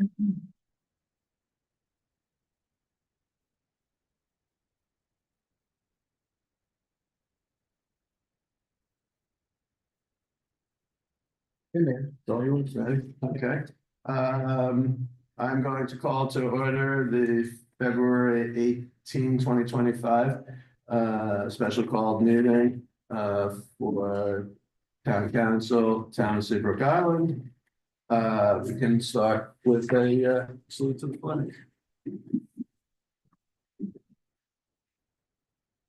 Hey man, it's all yours, ready? Okay. I'm going to call to order the February 18, 2025 special called meeting for Town Council, Town of Seabrook Island. We can start with a salute to the flag.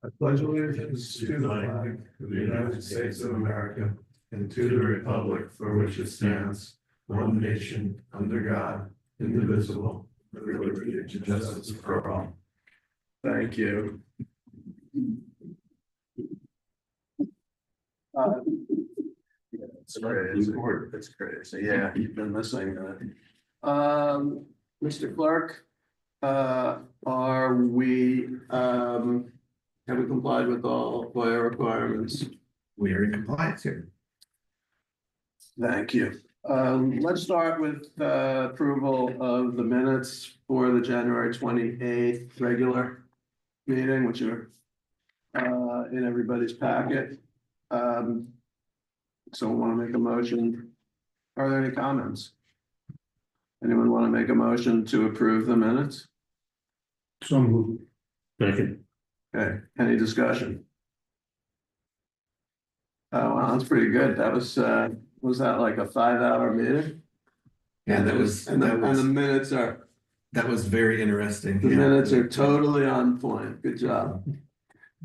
I pledge allegiance to the flag of the United States of America and to the republic for which it stands, one nation, under God, indivisible, with liberty and justice for all. Thank you. Yeah, it's crazy. It's crazy. Yeah, you've been missing that. Mr. Clark, are we, have we complied with all FOIA requirements? We are in compliance here. Thank you. Let's start with approval of the minutes for the January 28th regular meeting, which are in everybody's packet. So I want to make a motion. Are there any comments? Anyone want to make a motion to approve the minutes? So moved. Second. Okay, any discussion? Oh, wow, that's pretty good. That was that like a 5-hour meeting? Yeah, And the minutes are, that was very interesting. the minutes are totally on point. Good job.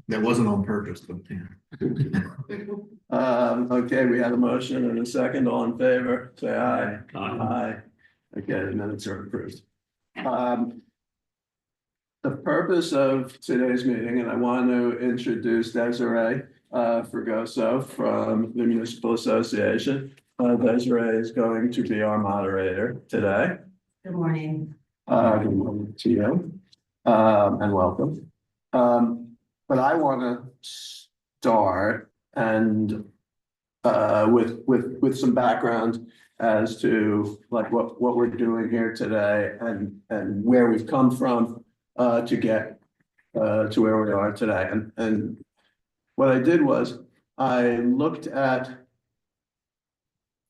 That wasn't on purpose, but yeah. Okay, we had a motion and a second. All in favor, say aye. Aye. Aye. Okay, the minutes are approved. The purpose of today's meeting, and I want to introduce Desiree Fregoso from the Municipal Association. Desiree is going to be our moderator today. Good morning. Good morning to you, and welcome. But I want to start and with some background as to like what we're doing here today and where we've come from to get to where we are today. And what I did was I looked at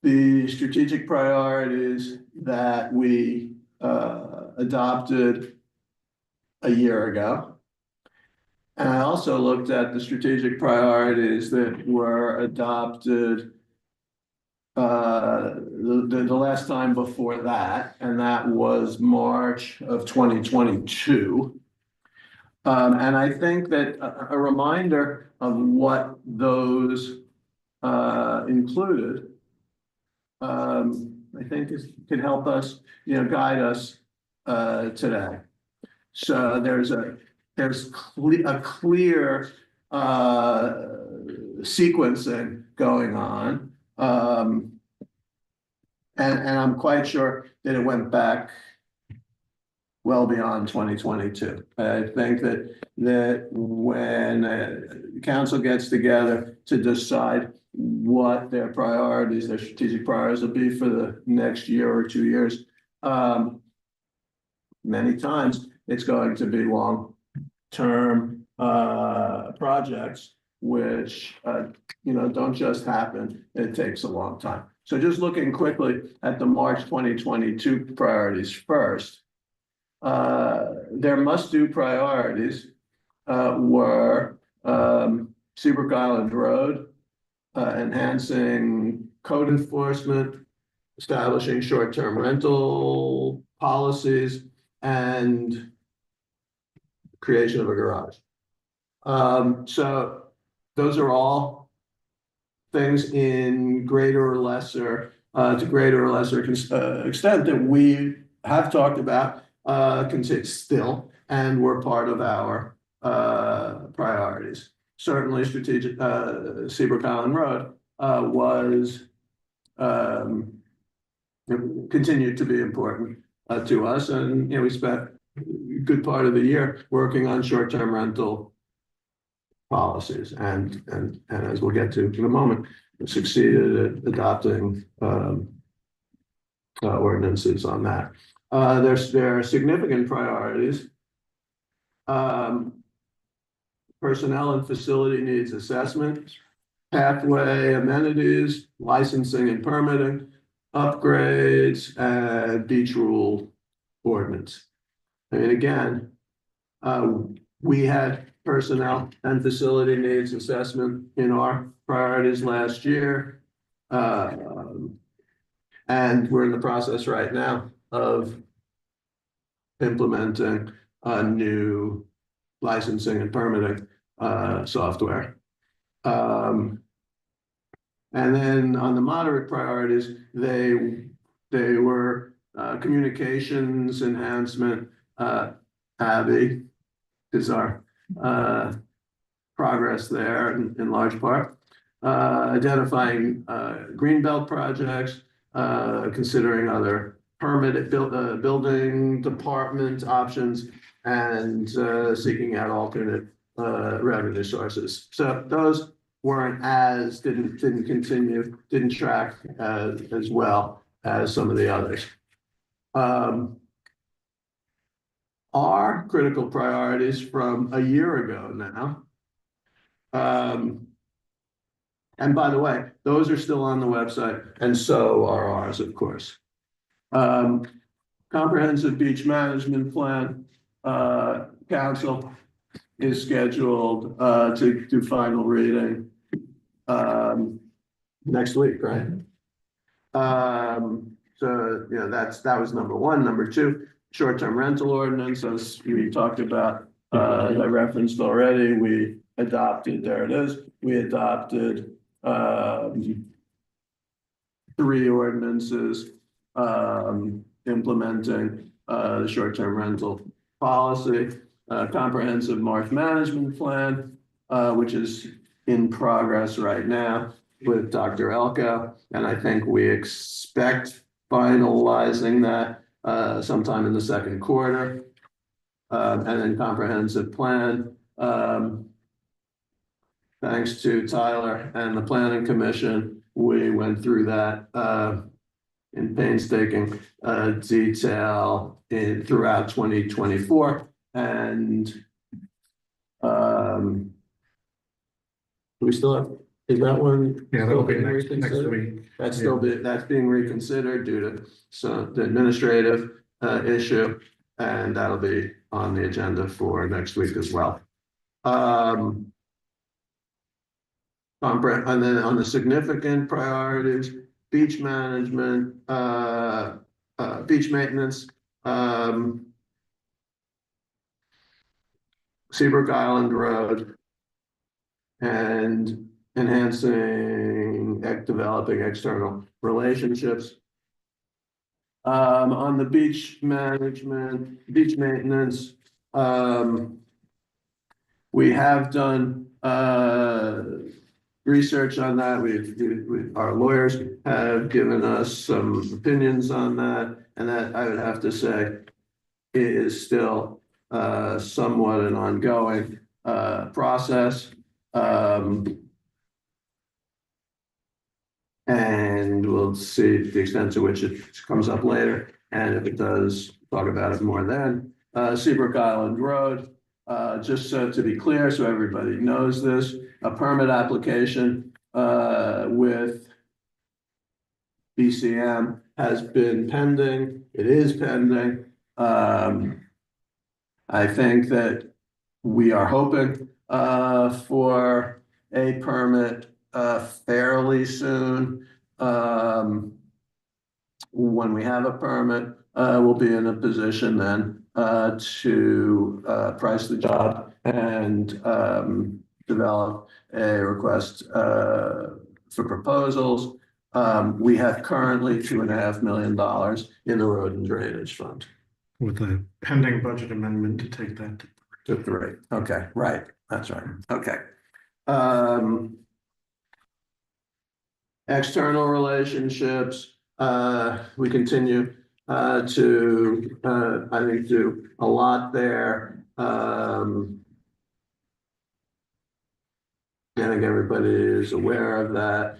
the strategic priorities that we adopted a year ago. And I also looked at the strategic priorities that were adopted the last time before that, and that was March of 2022. And I think that a reminder of what those included, I think can help us, guide us today. So there's a clear sequencing going on. And I'm quite sure that it went back well beyond 2022. I think that when the council gets together to decide what their priorities, their strategic priorities will be for the next year or 2 years, many times it's going to be long-term projects, which don't just happen. It takes a long time. So just looking quickly at the March 2022 priorities first, their must-do priorities were Seabrook Island Road, enhancing code enforcement, establishing short-term rental policies, and creation of a garage. So those are all things in greater or lesser, to greater or lesser extent that we have talked about still, and were part of our priorities. Certainly strategic, Seabrook Island Road was continued to be important to us, and we spent a good part of the year working on short-term rental policies, and as we'll get to in a moment, succeeded at adopting ordinances on that. There are significant priorities. Personnel and facility needs assessment, pathway amenities, licensing and permitting, upgrades, and beach rule ordinance. I mean, again, we had personnel and facility needs assessment in our priorities last year. And we're in the process right now of implementing a new licensing and permitting software. And then on the moderate priorities, they were communications enhancement. Abby is our progress there in large part. Identifying greenbelt projects, considering other building department options, and seeking out alternate revenue sources. So those didn't track as well as some of the others. Our critical priorities from a year ago now. And by the way, those are still on the website, and so are ours, of course. Comprehensive beach management plan, council is scheduled to do final reading next week, right? So that was number one. Number two, short-term rental ordinance, as we talked about, I referenced already. We adopted, there it is. We adopted 3 ordinances implementing the short-term rental policy, comprehensive marsh management plan, which is in progress right now with Dr. Elko, and I think we expect finalizing that sometime in the second quarter, and then comprehensive plan. Thanks to Tyler and the Planning Commission, we went through that in painstaking detail throughout 2024, and we still have, is that one? Yeah, that'll be next week. That's that's being reconsidered due to the administrative issue, and that'll be on the agenda for next week as well. And then on the significant priorities, beach management, beach maintenance, Seabrook Island Road, and developing external relationships. On the beach management, beach maintenance, we have done research on that. Our lawyers have given us some opinions on that, and that I would have to say is still somewhat an ongoing process. And we'll see the extent to which it comes up later, and if it does, talk about it more then. Seabrook Island Road, just so to be clear, so everybody knows this, a permit application with BCM has been pending. It is pending. I think that we are hoping for a permit fairly soon. When we have a permit, we'll be in a position then to price the job and develop a request for proposals. We have currently $2.5 million in the road and drainage fund. With a pending budget amendment to take that to 3. Okay, right. That's right. Okay. External relationships. We continue to, I think, do a lot there. I think everybody is aware of that.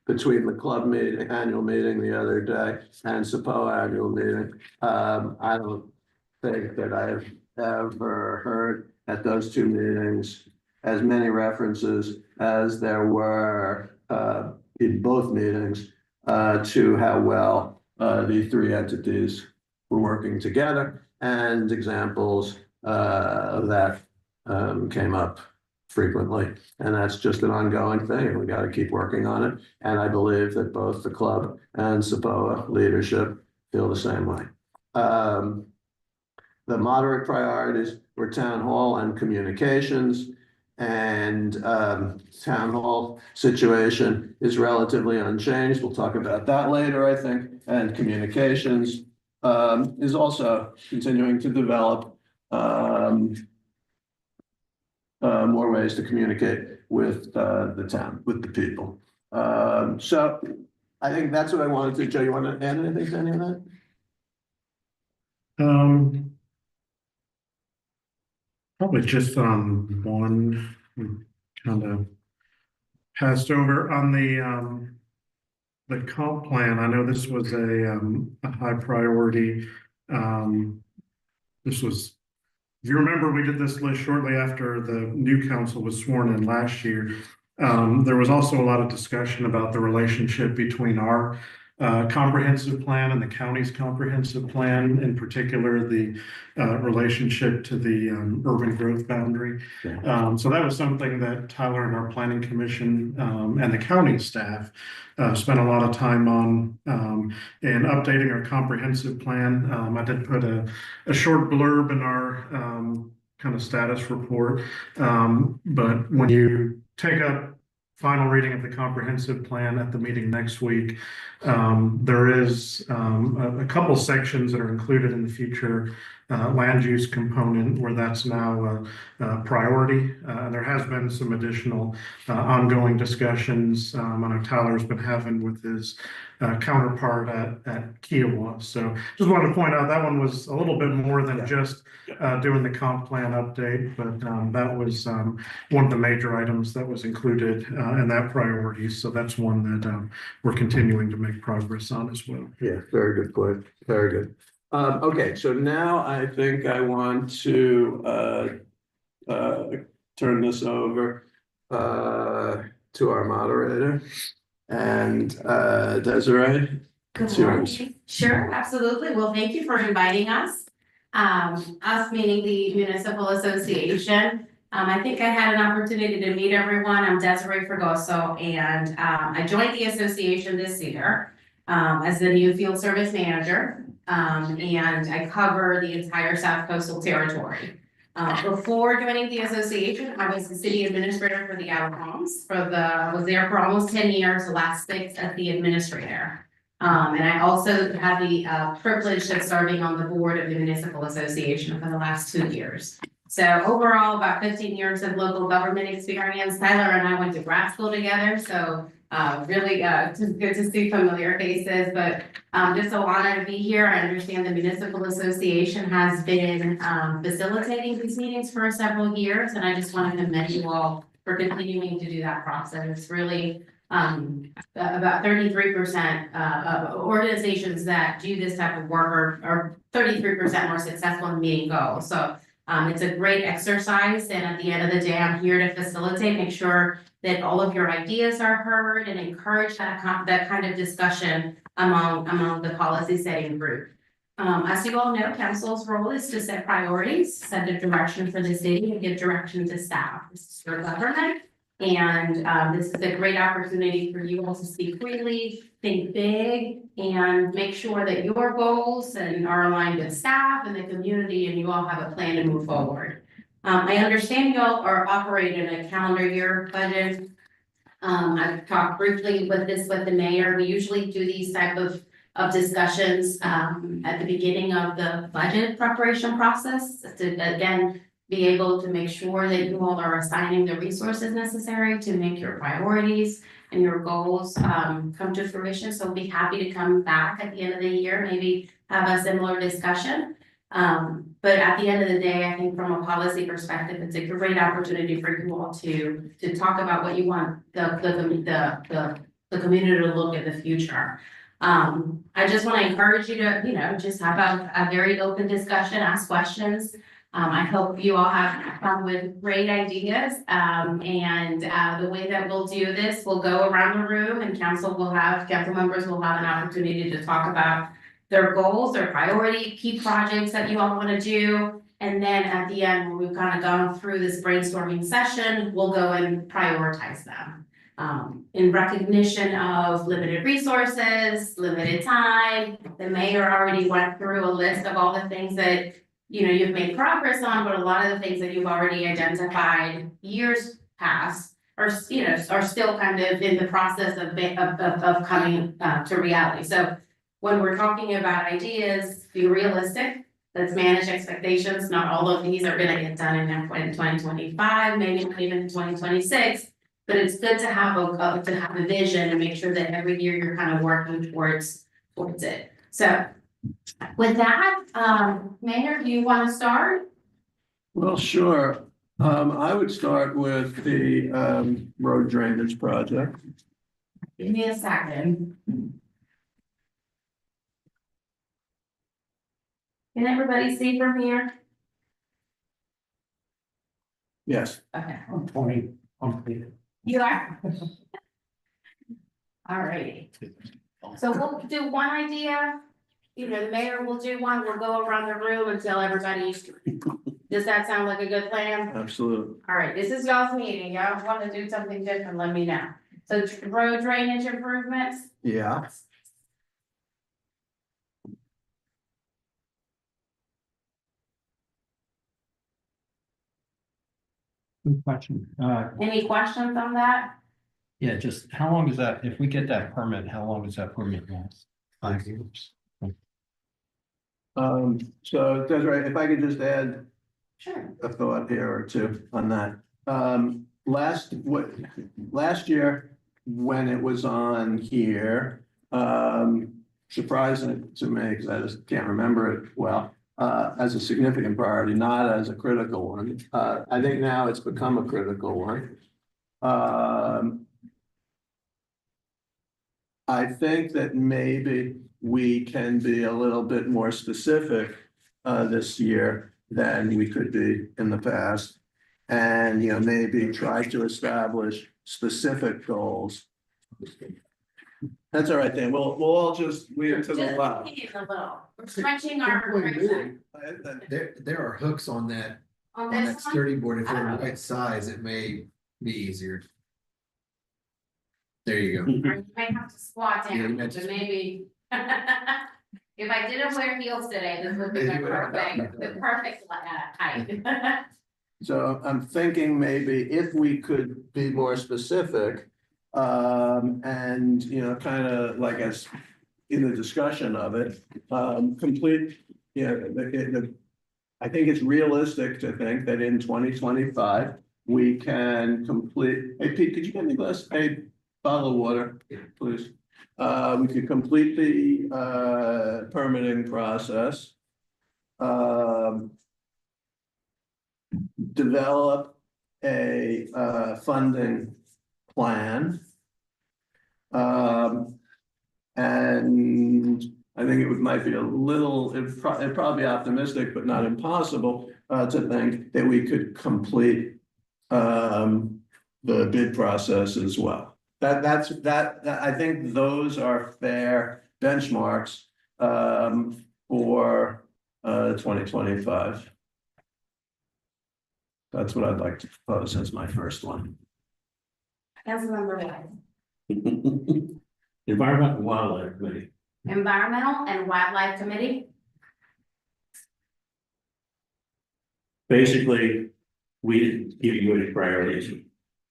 between the club meeting, annual meeting the other day and SAPOA annual meeting. I don't think that I have ever heard at those two meetings as many references as there were in both meetings to how well the three entities were working together, and examples that came up frequently. And that's just an ongoing thing, and we got to keep working on it. And I believe that both the club and SAPOA leadership feel the same way. The moderate priorities were town hall and communications. And town hall situation is relatively unchanged. We'll talk about that later, I think. And communications is also continuing to develop more ways to communicate with the town, with the people. So I think that's what I wanted to. Joe, you want to add anything to any of that? Probably just on one, we kind of passed over on the comp plan. I know this was a high priority. This was, if you remember, we did this list shortly after the new council was sworn in last year. There was also a lot of discussion about the relationship between our comprehensive plan and the county's comprehensive plan, in particular the relationship to the urban growth boundary. So that was something that Tyler and our planning commission and the county staff spent a lot of time on in updating our comprehensive plan. I did put a short blurb in our kind of status report, but when you take up final reading of the comprehensive plan at the meeting next week, there is a couple sections that are included in the future land use component where that's now a priority. There has been some additional ongoing discussions I know Tyler's been having with his counterpart at Kiowa. So just wanted to point out that one was a little bit more than just doing the comp plan update, but that was one of the major items that was included in that priority. So that's one that we're continuing to make progress on as well. Yeah, very good point. Very good. Okay, so now I think I want to turn this over to our moderator. And Desiree, it's yours. Sure, absolutely. Well, thank you for inviting us. Us meaning the Municipal Association. I think I had an opportunity to meet everyone. I'm Desiree Fregoso, and I joined the association this year as the new field service manager, and I cover the entire South Coastal Territory. Before joining the association, I was the city administrator for the Outer Homes. Was there for almost 10 years, the last 6 as the administrator. And I also had the privilege of serving on the board of the Municipal Association for the last 2 years. So overall, about 15 years of local government experience. Tyler and I went to grad school together, so really good to see familiar faces, but just so honored to be here. I understand the Municipal Association has been facilitating these meetings for several years, and I just want to commend you all for continuing to do that process. It's really about 33% of organizations that do this type of work are 33% more successful in meeting goals. So it's a great exercise, and at the end of the day, I'm here to facilitate, make sure that all of your ideas are heard, and encourage that kind of discussion among the policy setting group. As you all know, council's role is to set priorities, set the direction for the city, and give direction to staff. This is your government, and this is a great opportunity for you all to speak freely, think big, and make sure that your goals are aligned with staff and the community, and you all have a plan to move forward. I understand you all are operating a calendar year budget. I've talked briefly with the mayor. We usually do these type of discussions at the beginning of the budget preparation process to again be able to make sure that you all are assigning the resources necessary to make your priorities and your goals come to fruition. So we'll be happy to come back at the end of the year, maybe have a similar discussion. But at the end of the day, I think from a policy perspective, it's a great opportunity for you all to talk about what you want the the community to look at the future. I just want to encourage you to, just have a very open discussion, ask questions. I hope you all have come with great ideas. And the way that we'll do this, we'll go around the room and council members will have an opportunity to talk about their goals, their priority, key projects that you all want to do. And then at the end, when we've kind of gone through this brainstorming session, we'll go and prioritize them. In recognition of limited resources, limited time, the mayor already went through a list of all the things that, you've made progress on, but a lot of the things that you've already identified years past are still kind of in the process of coming to reality. So when we're talking about ideas, be realistic. Let's manage expectations. Not all of these are gonna get done in 2025, maybe not even in 2026. But it's good to have a vision and make sure that every year you're kind of working towards it. So with that, Mayor, do you want to start? Well, sure. I would start with the road drainage project. Give me a second. Can everybody see from here? Yes. Okay. I'm 20, I'm You are? All righty. So we'll do one idea, the mayor will do one, we'll go around the room until everybody. Does that sound like a good plan? Absolutely. All right, this is y'all's meeting, y'all want to do something different, let me know. So road drainage improvements, Yeah. Good question. any questions on that? Yeah, just how long is that, if we get that permit, how long does that permit last? 5 years. So Desiree, if I could just add Sure. a thought here or two on that. Last year, when it was on here, surprising to me, because I just can't remember it well, as a significant priority, not as a critical one. I think now it's become a critical one. I think that maybe we can be a little bit more specific this year than we could be in the past. And, maybe try to establish specific goals. That's all right, then. We'll all just leave it to the Just left. a little, we're stretching our. There are hooks on that On on that this one, sturdy board. If they're Oh. the right size, it may be easier. There you go. or you may have to squat Yeah, you down, might but just- maybe. If I didn't wear heels today, this would be the You would have perfect, that. the perfect height. So I'm thinking maybe if we could be more specific, and, kind of like as in the discussion of it, complete, I think it's realistic to think that in 2025, we can complete, hey Pete, could you get me a glass, a bottle of water, please? We could complete the permitting process. Develop a funding plan. And I think it might be a little, it'd probably be optimistic, but not impossible, to think that we could complete the bid process as well. I think those are fair benchmarks for 2025. That's what I'd like to propose as my first one. Councilmember Wise. Environmental and Wildlife Committee. Environmental and Wildlife Committee, Basically, we didn't give you any priorities.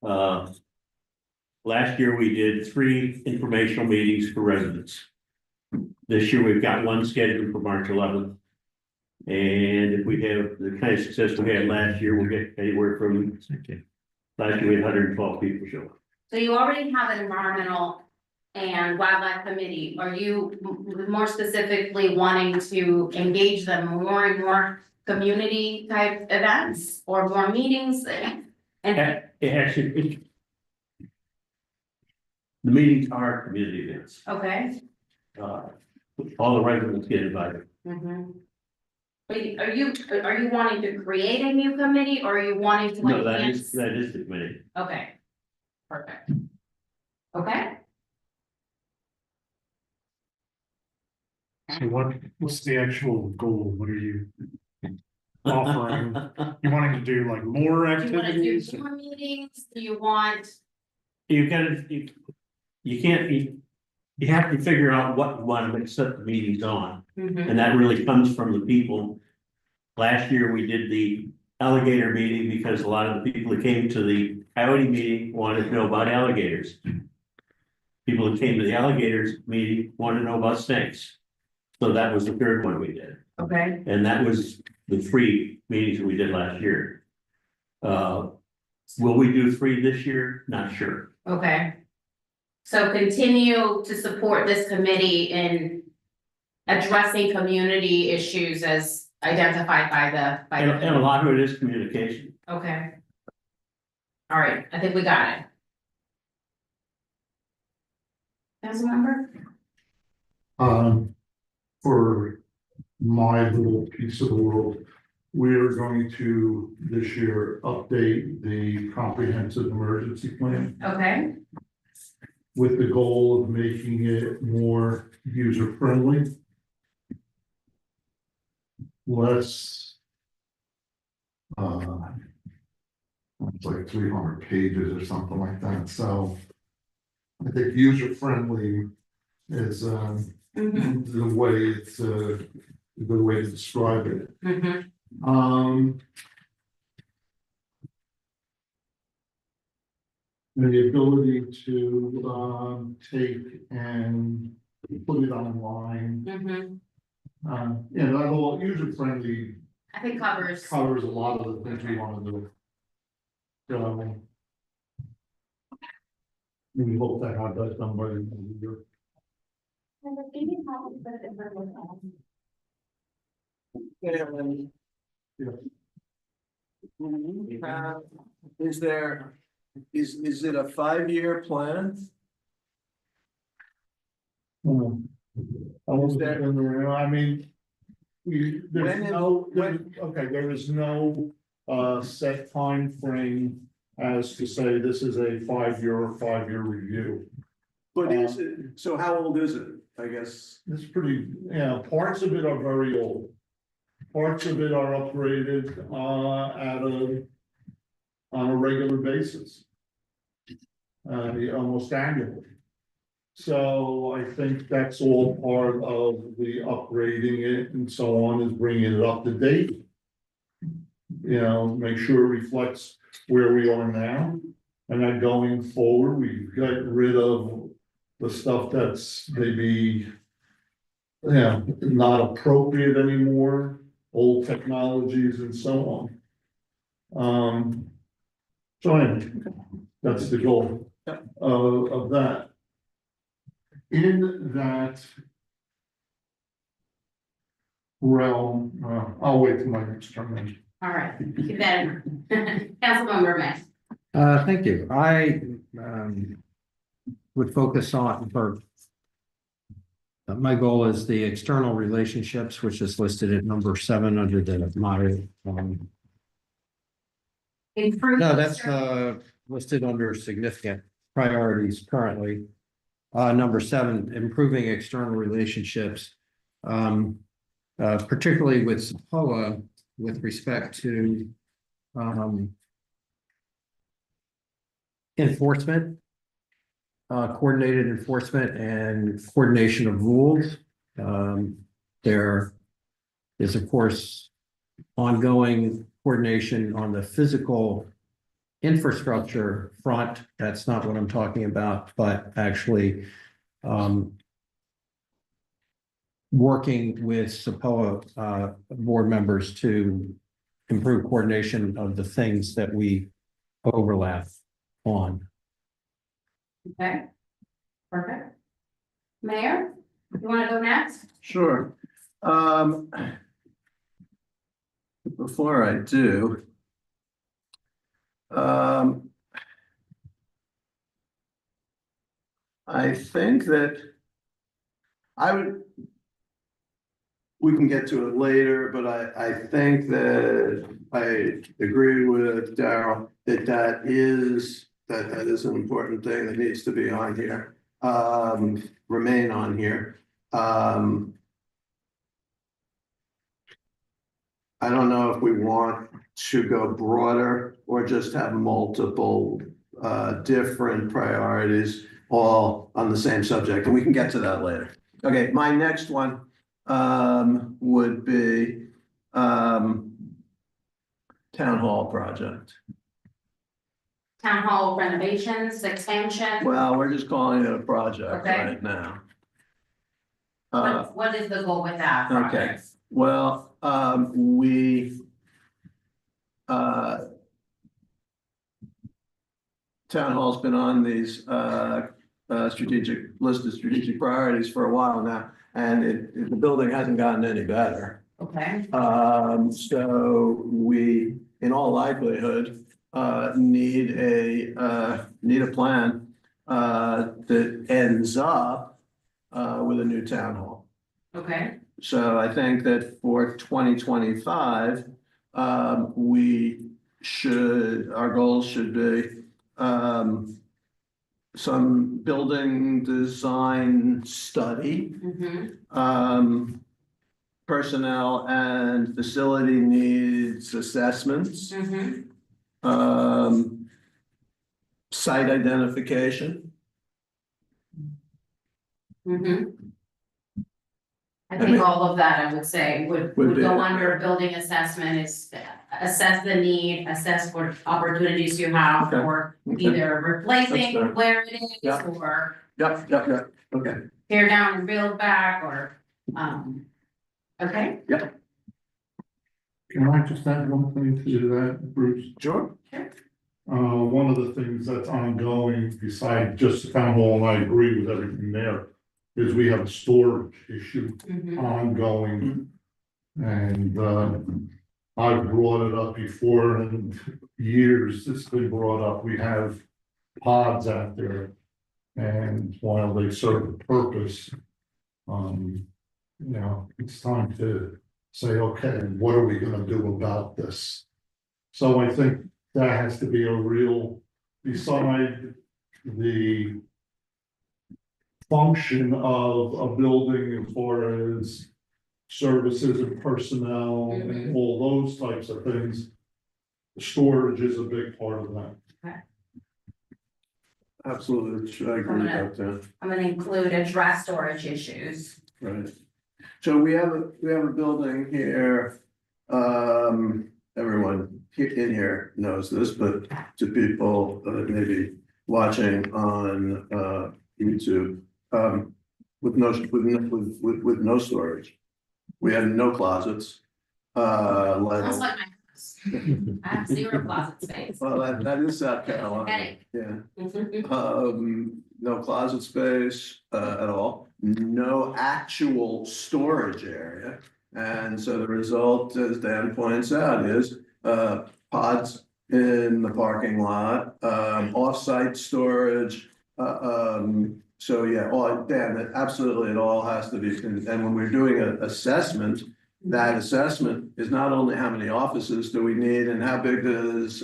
Last year, we did 3 informational meetings for residents. This year, we've got 1 scheduled for March 11th. And if we have the kind of success we had last year, we'll get anywhere from, last year we had 112 people show up. so you already have an environmental and wildlife committee. Are you more specifically wanting to engage them more and more community type events or more meetings? And It actually, The meetings are community events. Okay. All the residents get invited. Mhm. But are you wanting to create a new committee or are you wanting to No, enhance? that is the committee. Okay, perfect. Okay, So what's the actual goal? What are you offering? You wanting to do like more do you wanna do activities? more meetings? Do you want, You gotta, you can't, you have to figure out what you want to set the meetings on. Mhm, And that really comes from the people. Last year, we did the alligator meeting because a lot of the people that came to the coyote meeting wanted to know about alligators. People that came to the alligators meeting wanted to know about snakes. So that was the third one we did, okay, and that was the 3 meetings that we did last year. Will we do 3 this year? Not sure. okay. So continue to support this committee in addressing community issues as identified by the. And a lot of it is communication. Okay. All right, I think we got it. Councilmember? For my little piece of the world, we're going to this year update the comprehensive emergency plan Okay, with the goal of making it more user friendly. Less, it's like 300 pages or something like that, so I think user friendly is, mhm, the way it's a good way to describe it. mhm, The ability to take and put it online. mhm. That whole user friendly I think covers. covers a lot of the things we want to do. So we hope to have that done by the end of the year. Is there, is it a 5-year plan? Almost there, I mean, When is- there is no set time frame as to say this is a 5-year review. But is it, so how old is it, I guess? It's pretty, parts of it are very old. Parts of it are upgraded on a regular basis. Almost annually. So I think that's all part of the upgrading it and so on, is bringing it up to date. Make sure it reflects where we are now. And then going forward, we got rid of the stuff that's maybe not appropriate anymore, old technologies and so on. So anyway, that's the goal of that. In that realm, I'll wait till my next turn. All right, keep that in mind. Councilmember Matt. Thank you. I would focus on, or my goal is the external relationships, which is listed at number 7 under the moderate. Improve. No, that's listed under significant priorities currently. Number 7, improving external relationships, particularly with SAPOA with respect to enforcement, coordinated enforcement and coordination of rules. There is, of course, ongoing coordination on the physical infrastructure front. That's not what I'm talking about, but actually working with SAPOA board members to improve coordination of the things that we overlap on. Okay, perfect. Mayor, you want to go next? Sure. Before I do. I think that I would. We can get to it later, but I think that I agree with Daryl that that is an important thing that needs to be on here, remain on here. I don't know if we want to go broader or just have multiple different priorities all on the same subject, and we can get to that later. Okay, my next one would be town hall project. Town hall renovations, expansion. Well, we're just calling it a project Okay. right now. What is the goal with that okay. project? Well, town hall's been on these strategic list of strategic priorities for a while now, and the building hasn't gotten any better. Okay, So we, in all likelihood, need a plan that ends up with a new town hall. okay, So I think that for 2025, our goals should be some building design study, personnel and facility needs assessments, site identification. I think all of that, I would say, would Would be- go under a building assessment, is assess the need, assess what opportunities you have Okay. for Okay. either That's fair. replacing where it is, Yeah. or Yep, okay, tear down and build back, or, okay? Can I just add one thing to that, Bruce? sure. One of the things that's ongoing, besides just the town hall, and I agree with everything there, is we have a storage issue ongoing. And, I've brought it up before, and years it's been brought up, we have pods out there. And while they serve a purpose, it's time to say, okay, what are we gonna do about this? So I think that has to be a real, beside the function of a building as far as services and personnel and all those types of things, storage is a big part of that. Absolutely, I agree with that, I'm gonna include address storage issues. right. So we have a building here, everyone in here knows this, but to people maybe watching on YouTube, with no storage. We have no closets. Almost like my house. I have 0 closet space. Well, that is South Carolina, Headache. yeah. No closet space at all, no actual storage area. And so the result, as Dan points out, is pods in the parking lot, off-site storage. So yeah, Dan, absolutely, it all has to be, and when we're doing an assessment, that assessment is not only how many offices do we need and how big does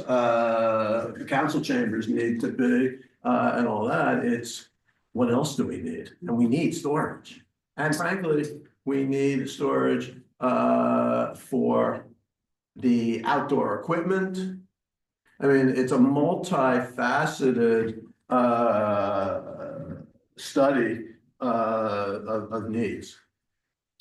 council chambers need to be, and all that, it's what else do we need? And we need storage. And frankly, we need storage for the outdoor equipment. I mean, it's a multifaceted study of needs.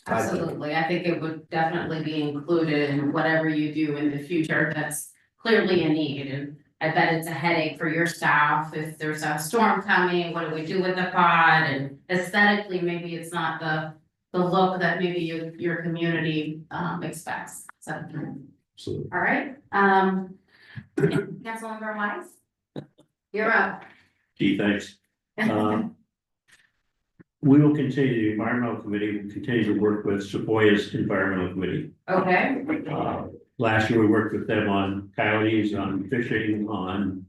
Absolutely, I think it would definitely be included in whatever you do in the future, that's clearly a need, and I bet it's a headache for your staff if there's a storm coming, what do we do with the pod, and aesthetically, maybe it's not the look that maybe your community expects, so. So All right, Councilmember Wise? You're up. Gee, thanks. We will continue, the environmental committee will continue to work with Sequoia's environmental committee. Okay, Last year, we worked with them on coyotes, on fishing, on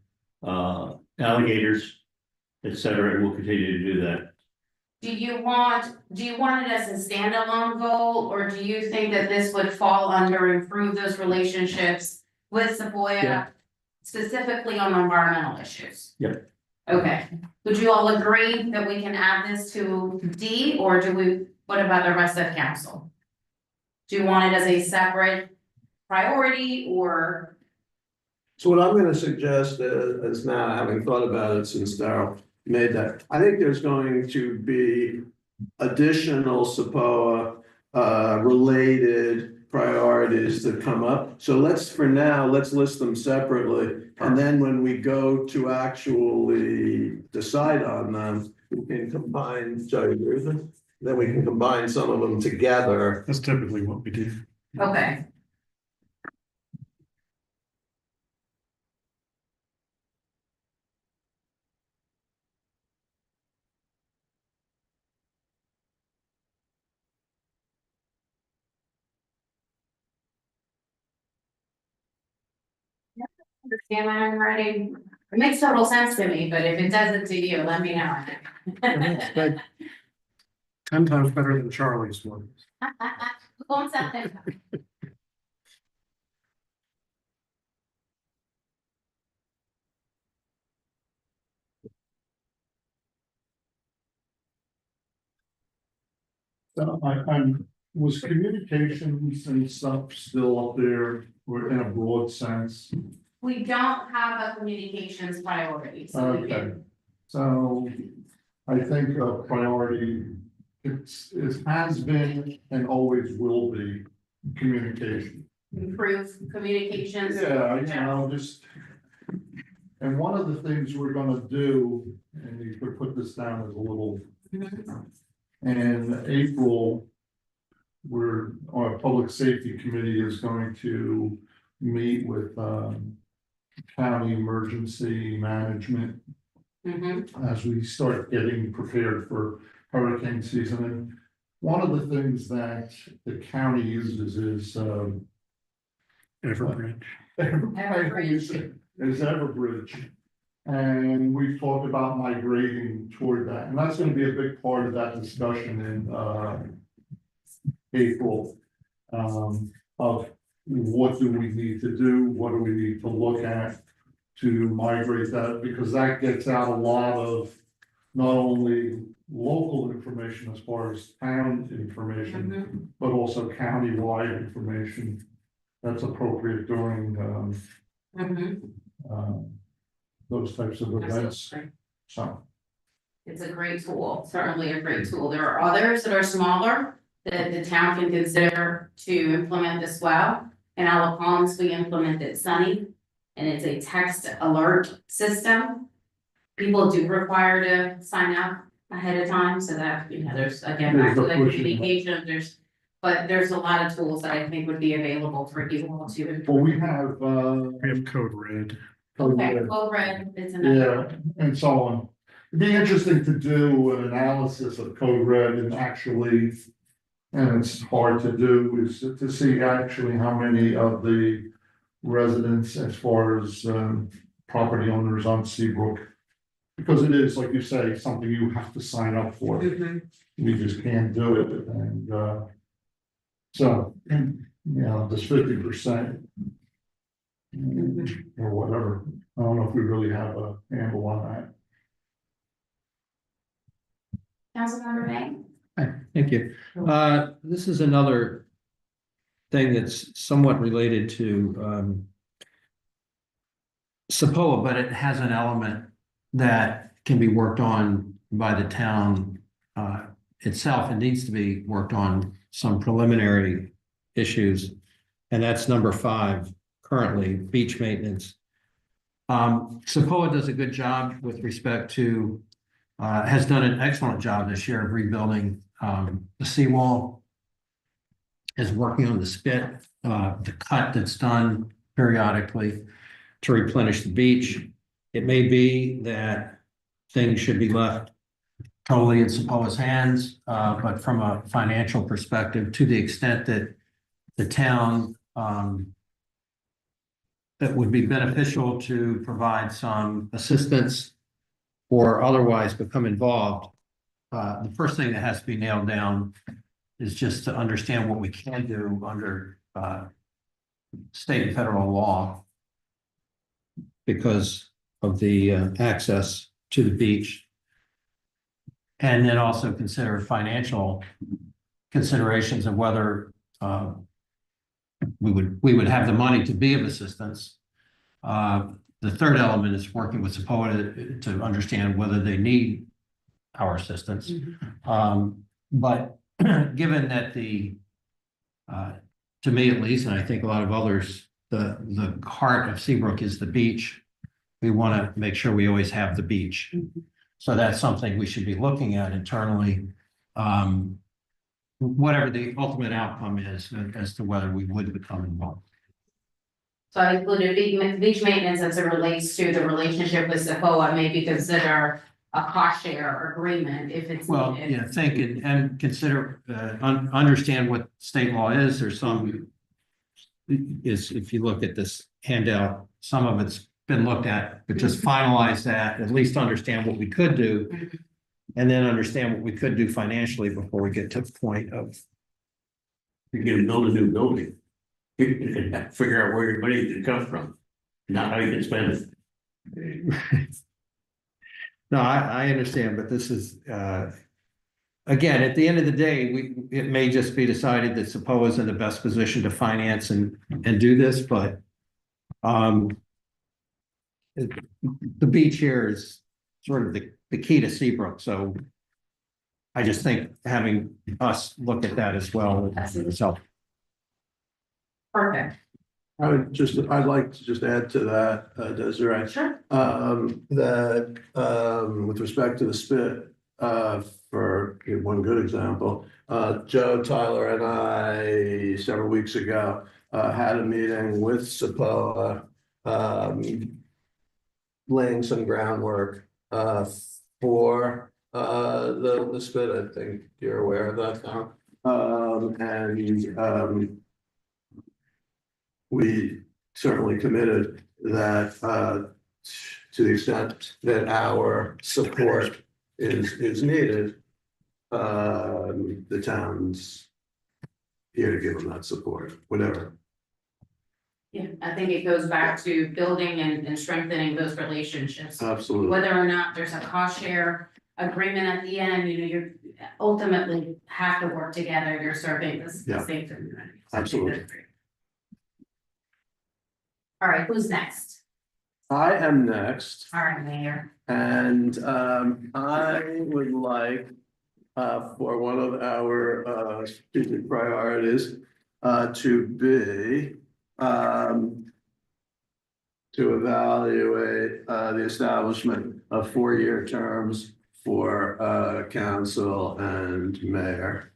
alligators. et cetera, and we'll continue to do that. Do you want it as a standalone goal, or do you think that this would fall under improve those relationships with Sequoia? Yeah. Specifically on environmental issues? Yep. Okay, would you all agree that we can add this to D, or what about the rest of council? Do you want it as a separate priority, or? So what I'm gonna suggest is now, having thought about it since Darrell made that, I think there's going to be additional SAPOA related priorities that come up. So for now, let's list them separately. And then when we go to actually decide on them, we can combine, Joe, you agree with me? Then we can combine some of them together. That's typically what we do. Okay. Understand my handwriting? It makes total sense to me, but if it doesn't to you, let me know. 10 times better than Charlie's one. Go on, Seth. Was communications and stuff still up there, or in a broad sense? We don't have a communications priority, so we Okay, can so I think a priority, it has been and always will be communication. improve communications. Yeah, just. And one of the things we're gonna do, and you could put this down as a little, Mhm. in April. Our public safety committee is going to meet with, county emergency management Mhm. as we start getting prepared for hurricane season. And one of the things that the county uses is, Everbridge. is Everbridge. And we've talked about migrating toward that, and that's gonna be a big part of that discussion in, April. Of what do we need to do, what do we need to look at to migrate that, because that gets out a lot of not only local information as far as town information, Mhm. but also county-wide information that's appropriate during, Mhm. those types of events, Absolutely. so. It's a great tool, certainly a great tool. There are others that are smaller that the town can consider to implement as well. In Ala Palms, we implemented Sunny, and it's a text alert system. People do require to sign up ahead of time, so that, there's, again, back to the communication, but there's a lot of tools that I think would be available for you all to. Well, we have, We have Code Red. Okay, Code Red is another. Yeah, and so on. It'd be interesting to do an analysis of Code Red and actually, and it's hard to do, is to see actually how many of the residents as far as, property owners on Seabrook. Because it is, like you say, something you have to sign up for. Mhm. We just can't do it, and, so, this 50%. Or whatever, I don't know if we really have a handle on that. Councilmember May? Hi, thank you. This is another thing that's somewhat related to SAPOA, but it has an element that can be worked on by the town itself. It needs to be worked on some preliminary issues. And that's number 5 currently, beach maintenance. SAPOA does a good job with respect to, has done an excellent job this year of rebuilding the seawall. Is working on the spit, the cut that's done periodically to replenish the beach. It may be that things should be left totally in SAPOA's hands, but from a financial perspective, to the extent that the town that would be beneficial to provide some assistance or otherwise become involved, the first thing that has to be nailed down is just to understand what we can do under state and federal law because of the access to the beach. And then also consider financial considerations of whether we would have the money to be of assistance. The third element is working with SEPOA to understand whether they need our assistance. But given that to me at least, and I think a lot of others, the heart of Seabrook is the beach. We want to make sure we always have the beach. So that's something we should be looking at internally. Whatever the ultimate outcome is as to whether we would become involved. So I included beach maintenance as it relates to the relationship with SEPOA, maybe consider a cost share agreement if it's Well, needed. yeah, think and consider, understand what state law is. There's some, if you look at this handout, some of it's been looked at, but just finalize that, at least understand what we could do. And then understand what we could do financially before we get to the point of. You're gonna build a new building. You can figure out where your money can come from, not how you can spend it. No, I understand, but this is, again, at the end of the day, it may just be decided that SEPOA is in the best position to finance and do this, but the beach here is sort of the key to Seabrook, so I just think having us look at that as well is helpful. Perfect. I'd like to just add to that, Desiree. Sure. That, with respect to the spit, for one good example, Joe, Tyler and I, several weeks ago, had a meeting with SEPOA, laying some groundwork, for, the spit. I think you're aware of that now. We certainly committed that, to the extent that our support is needed, the town's here to give them that support, whatever. Yeah, I think it goes back to building and strengthening those relationships. Absolutely. Whether or not there's a cost share agreement at the end, you ultimately have to work together, you're serving the Yeah. same community. So I think Absolutely. that's great. All right, who's next? I am next, All right, Mayor. and I would like, for one of our strategic priorities, to be to evaluate the establishment of 4-year terms for council and mayor.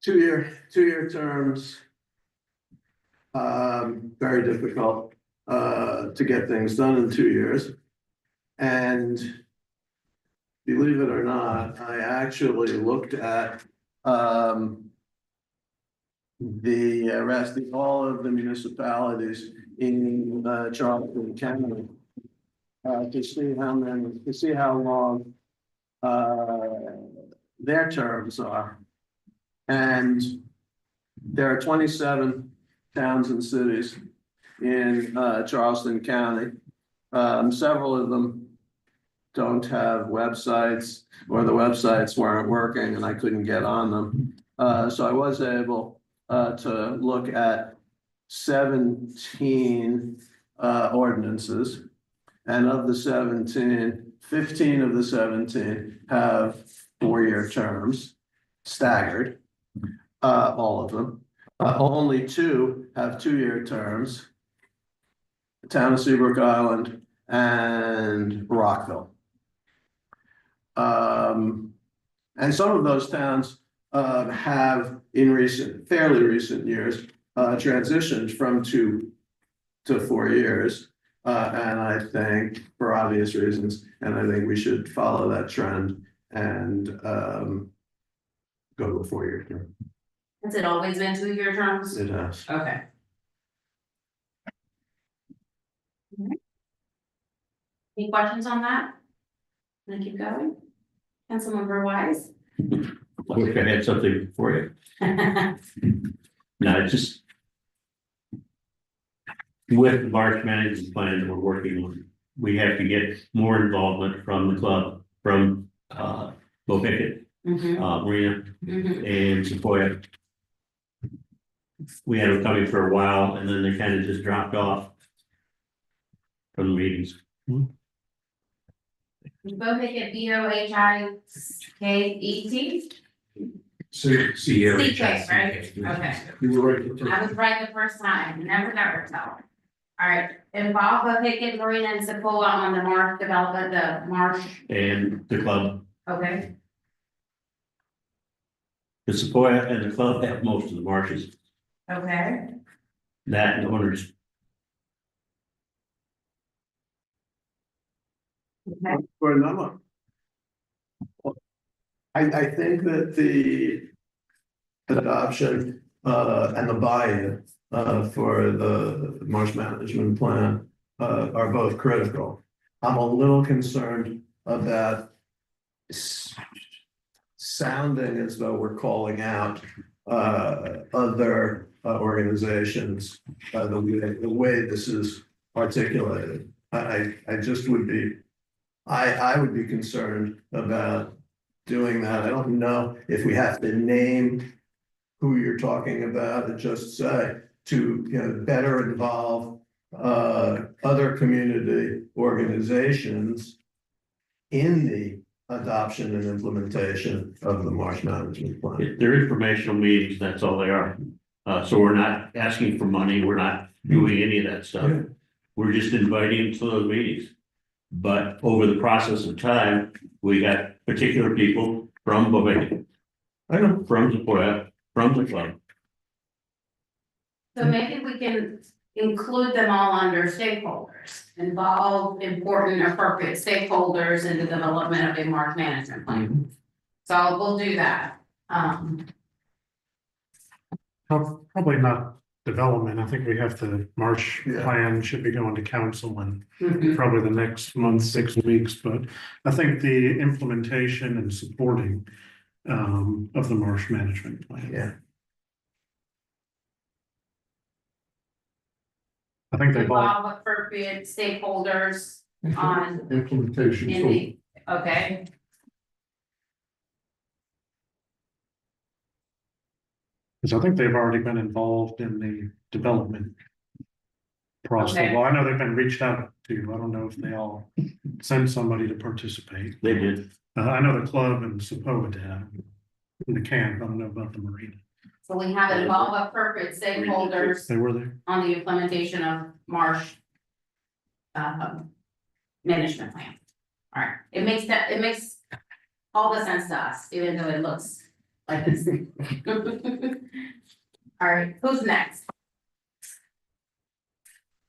Two-year terms. Very difficult to get things done in 2 years. And believe it or not, I actually looked at all of the municipalities in Charleston County to see how long their terms are. And there are 27 towns and cities in Charleston County. Several of them don't have websites, or the websites weren't working and I couldn't get on them. So I was able to look at 17 ordinances. And of the 17, 15 of the 17 have 4-year terms, staggered, all of them. Only 2 have 2-year terms. The town of Seabrook Island and Rockville. And some of those towns have in fairly recent years transitioned from 2 to 4 years. And I think for obvious reasons, and I think we should follow that trend and go to a 4-year term. Has it always been 2-year terms? It has. Okay. Any questions on that? Can I keep going? Councilmember Wise? I wish I had something for you. No, it's just. With the marsh management plan that we're working on, we have to get more involvement from the club, from Bohicket, Mhm, Marina mhm. and Sequoia. We had them coming for a while and then they kind of just dropped off from the meetings. Bohicket, Bohiket. See, CK, right? Okay. you were right. the I first- was right the first time, never tell. All right, involve Bohicket, Marina and Sequoia on the marsh development, the marsh, And the club, okay? the Sequoia and the club have most of the marshes, Okay. that and the owners. For a number. I think that the adoption, and the buy-in, for the marsh management plan, are both critical. I'm a little concerned about sounding as though we're calling out, other organizations, the way this is articulated. I just would be, I would be concerned about doing that. I don't know if we have to name who you're talking about and just say to, better involve other community organizations in the adoption and implementation of the marsh management plan. They're informational meetings, that's all they are. So we're not asking for money, we're not doing any of that stuff. Yeah. We're just inviting them to those meetings. But over the process of time, we got particular people from Bohicket, I know. from Sequoia, from the club. So maybe we can include them all under stakeholders, involve important appropriate stakeholders in the development of a marsh management plan. So we'll do that. Probably not development. I think we have the marsh Yeah. plan should be going to council in Mhm. probably the next month, 6 weeks, but I think the implementation and supporting of the marsh management plan. Yeah. I think they've all, Involve appropriate stakeholders on, Implementation. in the, okay, because I think they've already been involved in the development process. Okay. Well, I know they've been reached out to. I don't know if they all sent somebody to participate. They did. I know the club and Sequoia did. In the camp, I don't know about the marina. so we have involve appropriate stakeholders They were there. on the implementation of marsh. Management plan. All right, it makes all the sense to us, even though it looks like this. All right, who's next?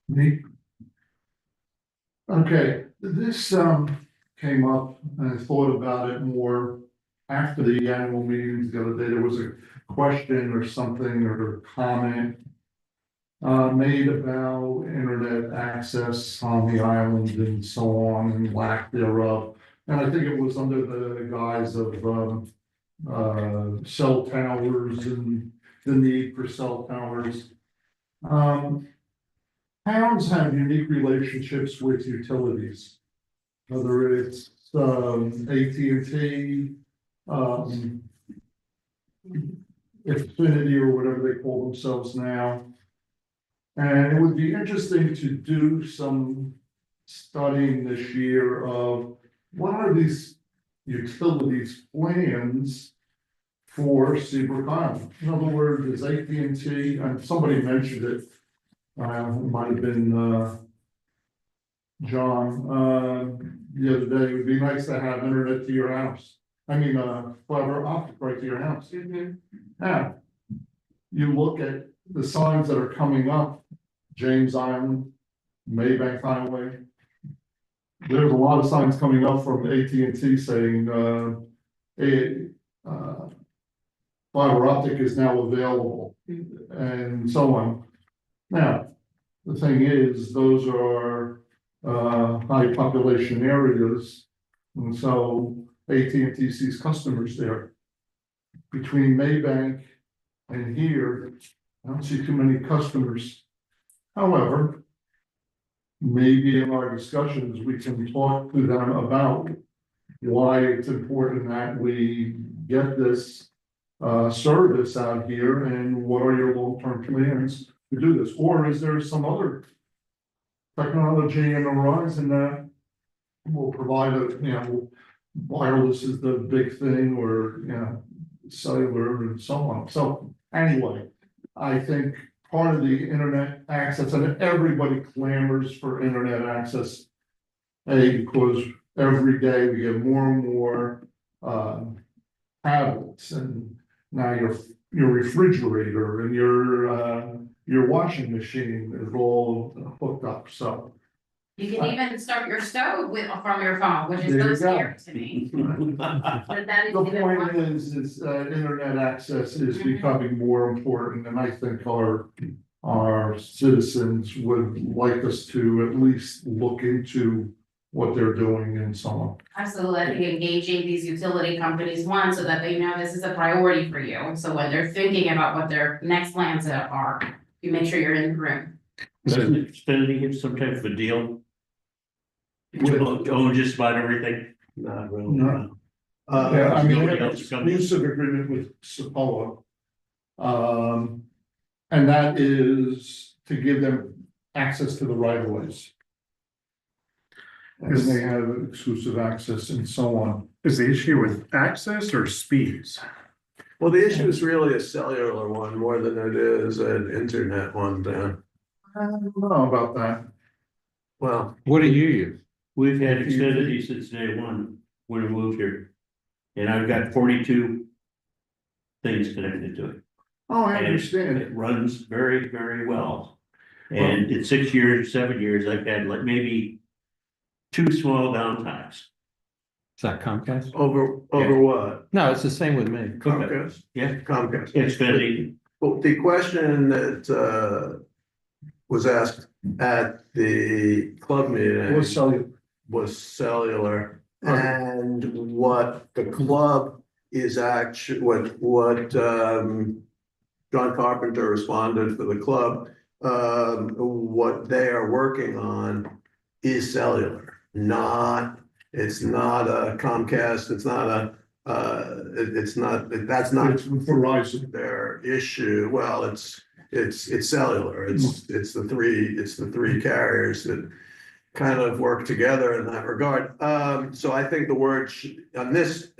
Me? Okay, this came up and I thought about it more after the annual meetings the other day. There was a question or something or a comment made about internet access on the island and so on and lack thereof. And I think it was under the guise of cell towers and the need for cell towers. Towns have unique relationships with utilities, whether it's AT&T, Xfinity or whatever they call themselves now. And it would be interesting to do some studying this year of what are these utilities plans for Seabrook Island? In other words, is AT&T, and somebody mentioned it, it might have been John, the other day, it would be nice to have internet to your house. I mean, fiber optic right to your house. Mhm. Now, you look at the signs that are coming up, James Island, Maybank Highway. There's a lot of signs coming up from AT&T saying, fiber optic is now available and so on. Now, the thing is, those are high population areas. And so AT&T sees customers there. Between Maybank and here, I don't see too many customers. However, maybe in our discussions, we can talk to them about why it's important that we get this service out here and what are your long-term plans to do this? Or is there some other technology in the horizon that will provide wireless is the big thing, or, cellular and so on. So anyway, I think part of the internet access, and everybody clamors for internet access. Because every day we get more and more tablets, and now your refrigerator and your washing machine is all hooked up, so. You can even start your stove from your phone, which is There so you go. scary to me. But that is The even point more- is internet access is Mhm. becoming more important, and I think our citizens would like us to at least look into what they're doing and so on. Absolutely, I think engaging these utility companies, one, so that they know this is a priority for you, so when they're thinking about what their next plans are, you make sure you're in the room. Doesn't Xfinity have some type of a deal? To own just about everything? Not really. No. Uh, Yeah, I mean, they nobody have an else coming. exclusive agreement with Sapoa. And that is to give them access to the right of ways. And they have exclusive access and so on. Is the issue with access or speeds? well, the issue is really a cellular one more than it is an internet one, Dan. I don't know about that. Well, What do you use? We've had Xfinity since day one, when we moved here. And I've got 42 things connected to it. Oh, I And understand. It runs very, very well. And in 6 years, 7 years, I've had like maybe 2 small downtimes. Is that Comcast? over what? No, it's the same with me. Comcast? Yeah, Comcast. Xfinity. Well, the question that was asked at the club meeting What's cellular? was cellular. Right. And what the club is actually, what John Carpenter responded for the club, what they are working on is cellular, it's not a Comcast, it's not a, that's not It's Verizon. their issue. Well, it's cellular, it's the three carriers that kind of work together in that regard. So I think the word on this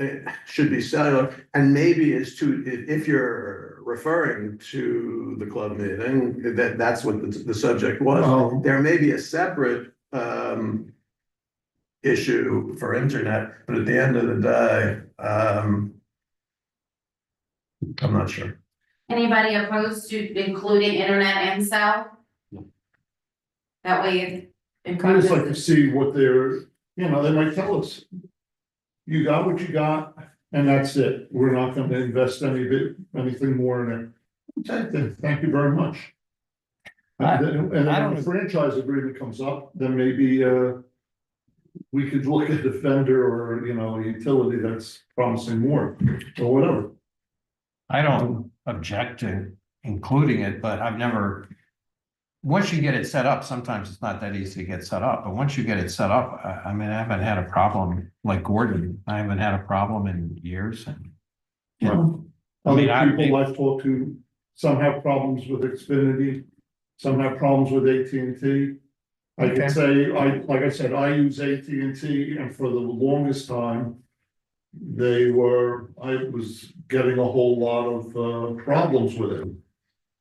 should be cellular, and maybe if you're referring to the club meeting, that's what the subject was. Oh. There may be a separate issue for internet, but at the end of the day, I'm not sure. Anybody opposed to including internet and cell? That way it I just like to encompasses. see what they might tell us. You got what you got, and that's it. We're not gonna invest anything more in it. Okay, thank you very much. And then when the franchise agreement comes up, then maybe, we could look at the vendor or, a utility that's promising more, or whatever. I don't object to including it, but I've never. Once you get it set up, sometimes it's not that easy to get set up, but once you get it set up, I mean, I haven't had a problem like Gordon. I haven't had a problem in years and. I mean, Other people I've talked to, some have problems with Xfinity, some have problems with AT&T. I can say, like I said, I use AT&T, and for the longest time, I was getting a whole lot of problems with it.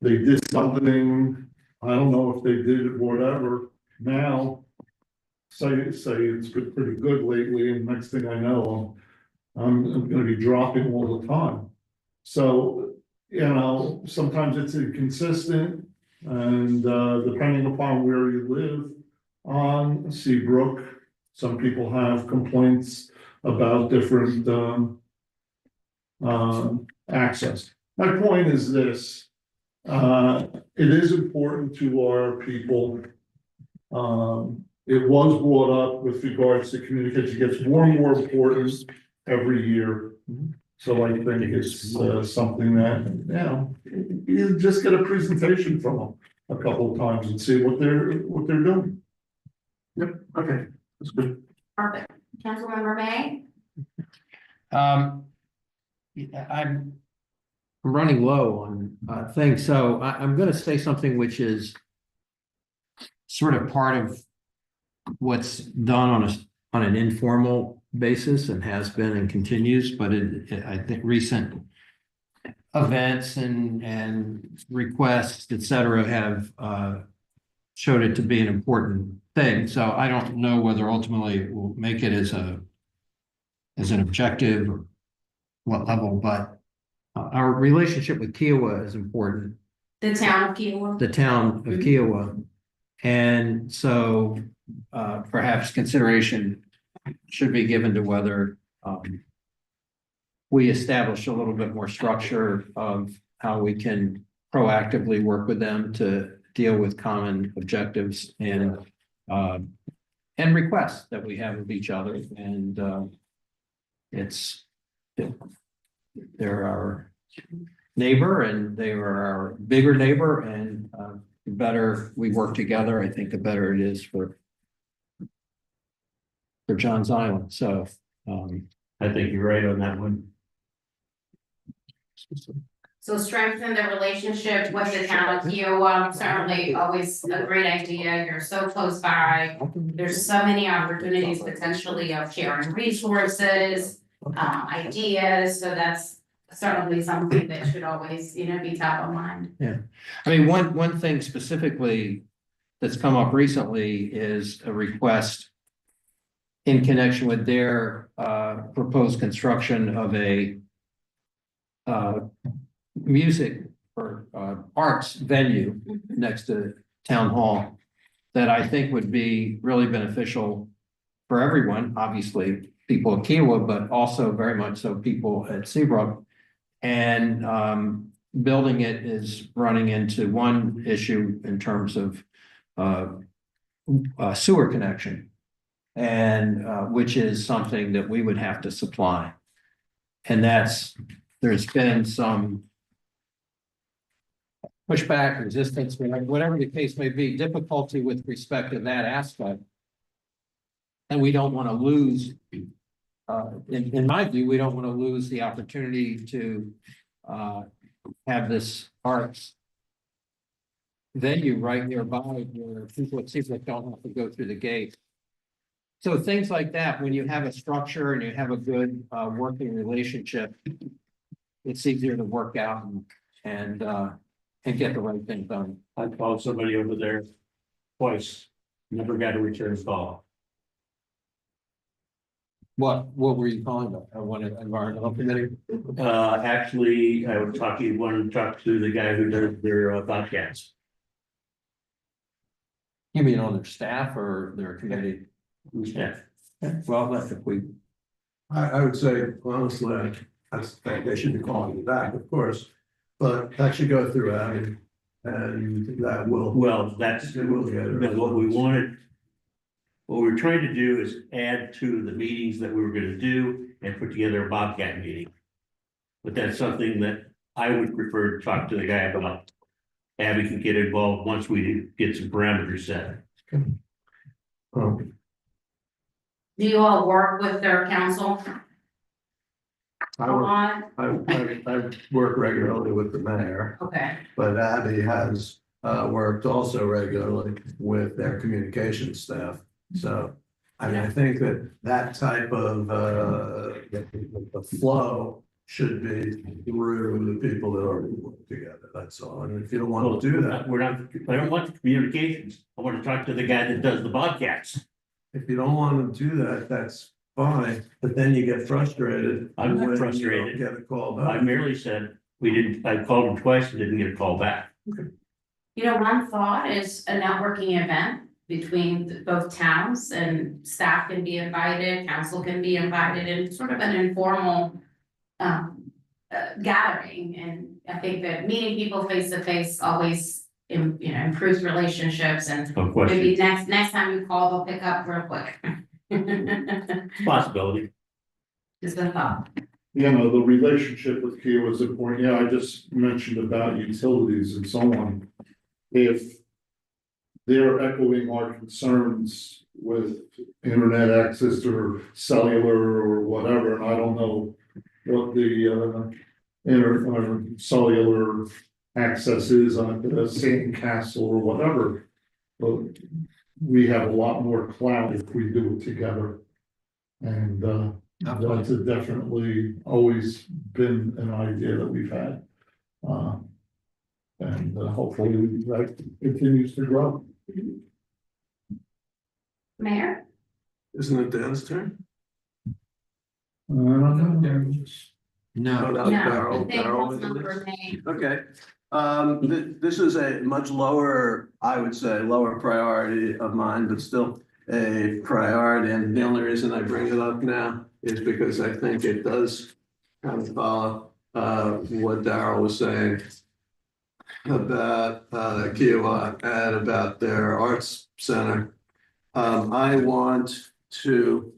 They did something, I don't know if they did it or whatever. Now, say it's been pretty good lately, and next thing I know, I'm gonna be dropping all the time. So, sometimes it's inconsistent, and depending upon where you live on Seabrook, some people have complaints about different access. My point is this, it is important to our people it was brought up with regards to communication, it gets more and more important every year. So I think it's something that, you know, you just get a presentation from them a couple of times and see what they're doing. Okay, that's good. Perfect. Councilmember May? Yeah, I'm running low on things, so I'm gonna say something which is sort of part of what's done on an informal basis and has been and continues, but I think recent events and requests, et cetera, have showed it to be an important thing. So I don't know whether ultimately it will make it as an objective or what level, but our relationship with Kiowa is important, The town of Kiowa? the town of Kiowa. And so perhaps consideration should be given to whether we establish a little bit more structure of how we can proactively work with them to deal with common objectives and requests that we have of each other. And they're our neighbor and they are our bigger neighbor, and the better we work together, I think the better it is for Johns Island. So I think you're right on that one. So strengthen the relationship with the town of Kiowa, certainly always a great idea, you're so close by. There's so many opportunities potentially of sharing resources, ideas, so that's certainly something that should always, be top of mind. yeah, I mean, one thing specifically that's come up recently is a request in connection with their proposed construction of a music or arts venue next to town hall that I think would be really beneficial for everyone, obviously people of Kiowa, but also very much so people at Seabrook. And building it is running into one issue in terms of sewer connection, and which is something that we would have to supply. And there's been some pushback, resistance, whatever the case may be, difficulty with respect to that aspect. And we don't want to lose, in my view, we don't want to lose the opportunity to have this arts venue right nearby where people at Seabrook don't have to go through the gate. So things like that, when you have a structure and you have a good working relationship, it's easier to work out and get the right thing done. I called somebody over there twice, never got a return call. What were you calling about? I wanted environmental committee. Actually, I was wanted to talk to the guy who does their bobcats. You mean on their staff or their committee? Yeah. Well, that's if we, I would say, honestly, I think they should be calling you back, of course, but that should go through Abby. And that will. Well, that's It will get it. what we wanted. What we're trying to do is add to the meetings that we were gonna do and put together a bobcat meeting. But that's something that I would prefer to talk to the guy about. Abby can get involved once we get some parameters set. Um, Do you all work with their council I a work, lot? I work regularly with the mayor, Okay, but Abby has worked also regularly with their communication staff. So, I mean, I think that type of the flow should be through the people that already work together, that's all. And if you don't want to do that, I don't want the communications. I want to talk to the guy that does the bobcats. if you don't want to do that, that's fine, but then you get frustrated. I'm not when you don't frustrated. Get a call I back. merely said, I called him twice and didn't get a call back. one thought is a networking event between both towns, and staff can be invited, council can be invited, and sort of an informal gathering, and I think that meeting people face to face always improves relationships and No question, maybe next time you call, they'll pick up real quick. possibility. Just a thought. You know, the relationship with Kia was important. Yeah, I just mentioned about utilities and so on. If they're echoing our concerns with internet access or cellular or whatever, and I don't know what the cellular access is on the Sandcastle or whatever. But we have a lot more clout if we do it together. And that's definitely always been an idea that we've had. And hopefully that continues to grow. Mayor? Isn't it Dan's turn? No, Oh, No, that was Darryl. I think Darryl was Councilmember this? May. Okay, this is a much lower, I would say, lower priority of mine, but still a priority. And the only reason I bring it up now is because I think it does kind of follow what Darryl was saying about Kiowa and about their arts center. I want to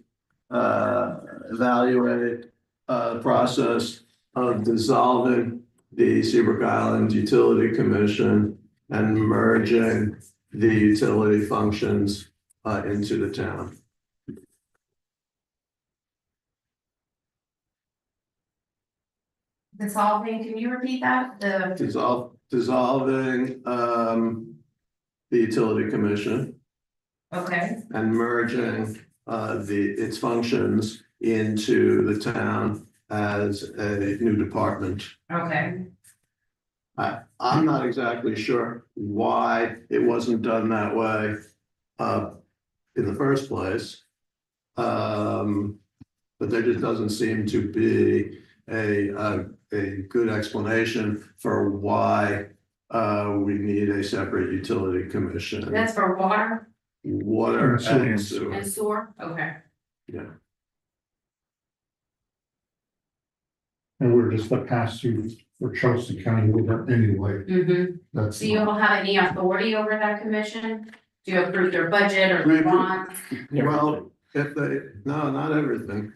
evaluate the process of dissolving the Seabrook Island Utility Commission and merging the utility functions into the town. Dissolving, can you repeat that? Dissolving the utility commission Okay, and merging its functions into the town as a new department. okay. I'm not exactly sure why it wasn't done that way in the first place. But there just doesn't seem to be a good explanation for why we need a separate utility commission. That's for water Water and sewer. and sewer, okay. Yeah. And we're just a pass-through for Charleston County with that anyway. Mm-hmm. That's. Do you all have any authority over that commission? Do you approve their budget or We- bonds? Well, if they, no, not everything.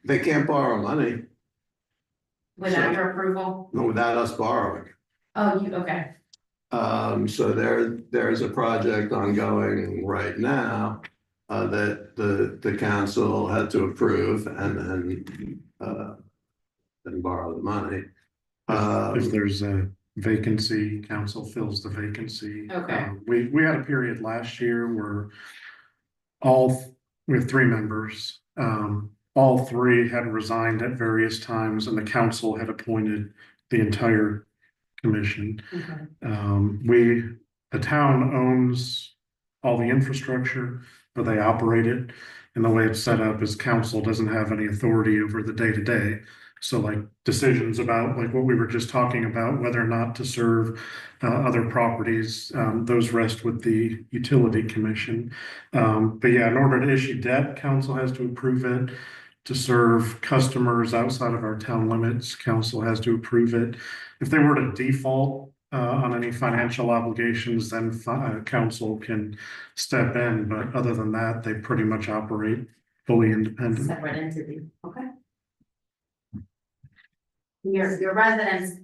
They can't borrow money Without your approval? without us borrowing. Oh, okay. So there's a project ongoing right now that the council had to approve and then borrow the money. If there's a vacancy, council fills the vacancy. Okay. We had a period last year where we have 3 members. All 3 had resigned at various times and the council had appointed the entire commission. Okay. The town owns all the infrastructure, but they operate it. And the way it's set up is council doesn't have any authority over the day-to-day. So like decisions about like what we were just talking about, whether or not to serve other properties, those rest with the utility commission. But yeah, in order to issue debt, council has to approve it. To serve customers outside of our town limits, council has to approve it. If they were to default on any financial obligations, then council can step in. But other than that, they pretty much operate fully independent. Separate entity, okay. Your residents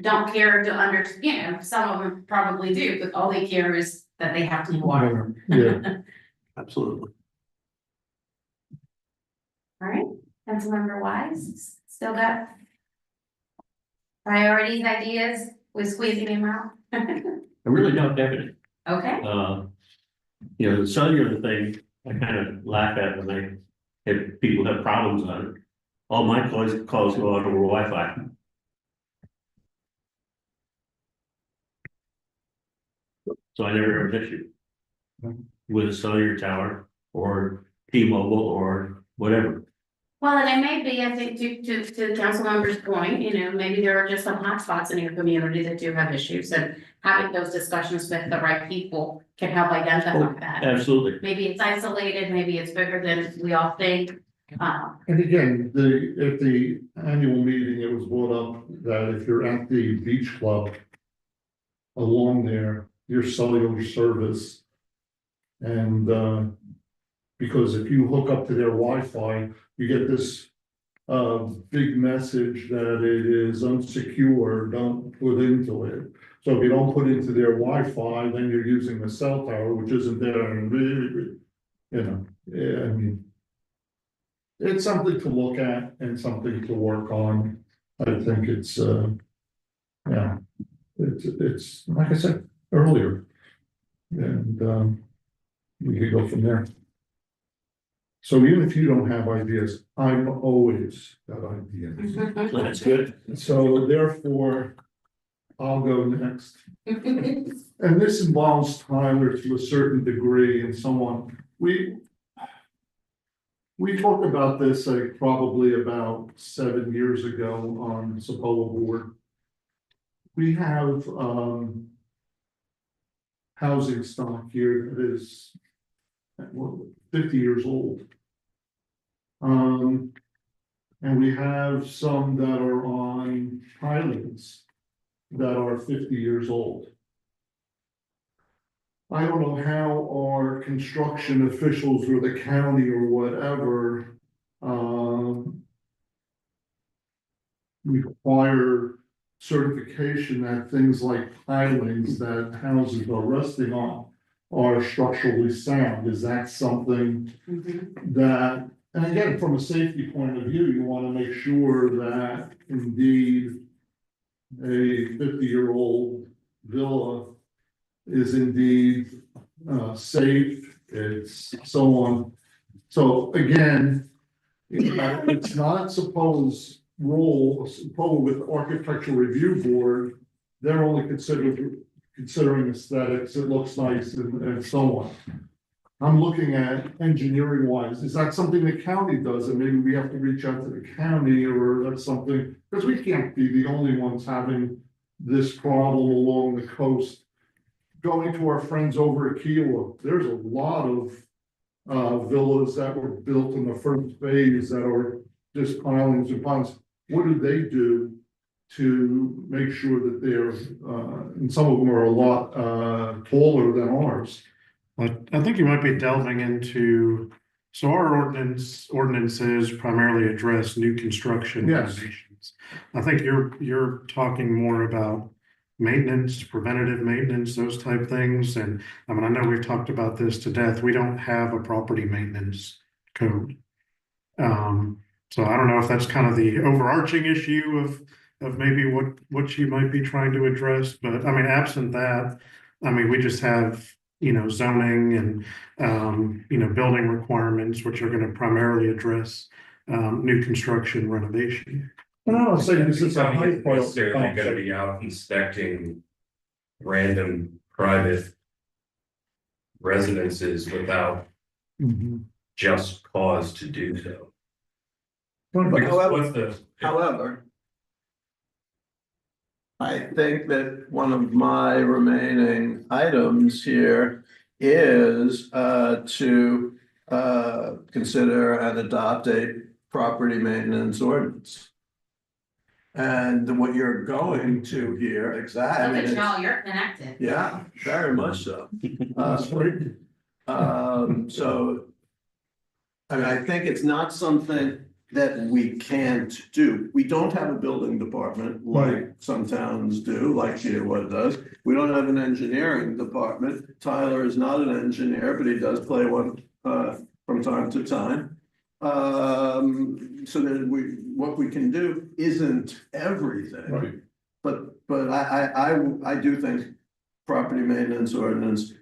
don't care to understand, some of them probably do, but all they care is that they have clean water. Yeah, Absolutely. All right, Councilmember Wise, still got priorities, ideas, with squeezing him out? I really don't have it. Okay, The cellular thing, I kind of laugh at when if people have problems on it. All my calls go out over Wi-Fi. So I never have an issue with a cellular tower or T-Mobile or whatever. well, and it may be, I think, to the council member's point, maybe there are just some hotspots in your community that do have issues, and having those discussions with the right people can help identify that. Absolutely. Maybe it's isolated, maybe it's bigger than we all think. and again, at the annual meeting, it was brought up that if you're at the beach club, along there, your cellular service. And, because if you hook up to their Wi-Fi, you get this, big message that it is unsecure, don't put into it. So if you don't put into their Wi-Fi, then you're using the cell tower, which isn't there, and you know, yeah, I mean. It's something to look at and something to work on. I think it's, yeah, it's, like I said earlier. And, we could go from there. So even if you don't have ideas, I've always got ideas. That's good. So therefore, I'll go next. And this involves Tyler to a certain degree and someone, we talked about this probably about 7 years ago on the Sapola board. We have housing stock here that is 50 years old. And we have some that are on pilings that are 50 years old. I don't know how our construction officials or the county or whatever, require certification that things like pilings that houses are resting on are structurally sound. Is that something that, and again, from a safety point of view, you want to make sure that indeed a 50-year-old villa is indeed safe, it's so on. So again, it's not Sapo's role, Sapo with the Architectural Review Board, they're only considering aesthetics, it looks nice and so on. I'm looking at engineering wise, is that something the county does, and maybe we have to reach out to the county, or that's something, because we can't be the only ones having this problem along the coast. Going to our friends over at Kiowa, there's a lot of villas that were built in the first phase that are just pilings and ponds. What do they do to make sure that they're, and some of them are a lot taller than ours? But I think you might be delving into, so our ordinances primarily address new construction Yes. renovations. I think you're talking more about maintenance, preventative maintenance, those type things. And I mean, I know we've talked about this to death. We don't have a property maintenance code. So I don't know if that's kind of the overarching issue of maybe what you might be trying to address. But I mean, absent that, I mean, we just have, zoning and, building requirements, which are going to primarily address new construction renovation. No, I'm saying this is a high Not necessarily gonna be out inspecting random private residences without just cause to do so. Because what's the, However, I think that one of my remaining items here is to consider and adopt a property maintenance ordinance. And what you're going to here, exactly. Look at y'all, you're connected. Yeah, very much so. So. I mean, I think it's not something that we can't do. We don't have a building department like some towns do, like Kiowa does. We don't have an engineering department. Tyler is not an engineer, but he does play one from time to time. So that what we can do isn't everything. Right. But I do think property maintenance ordinance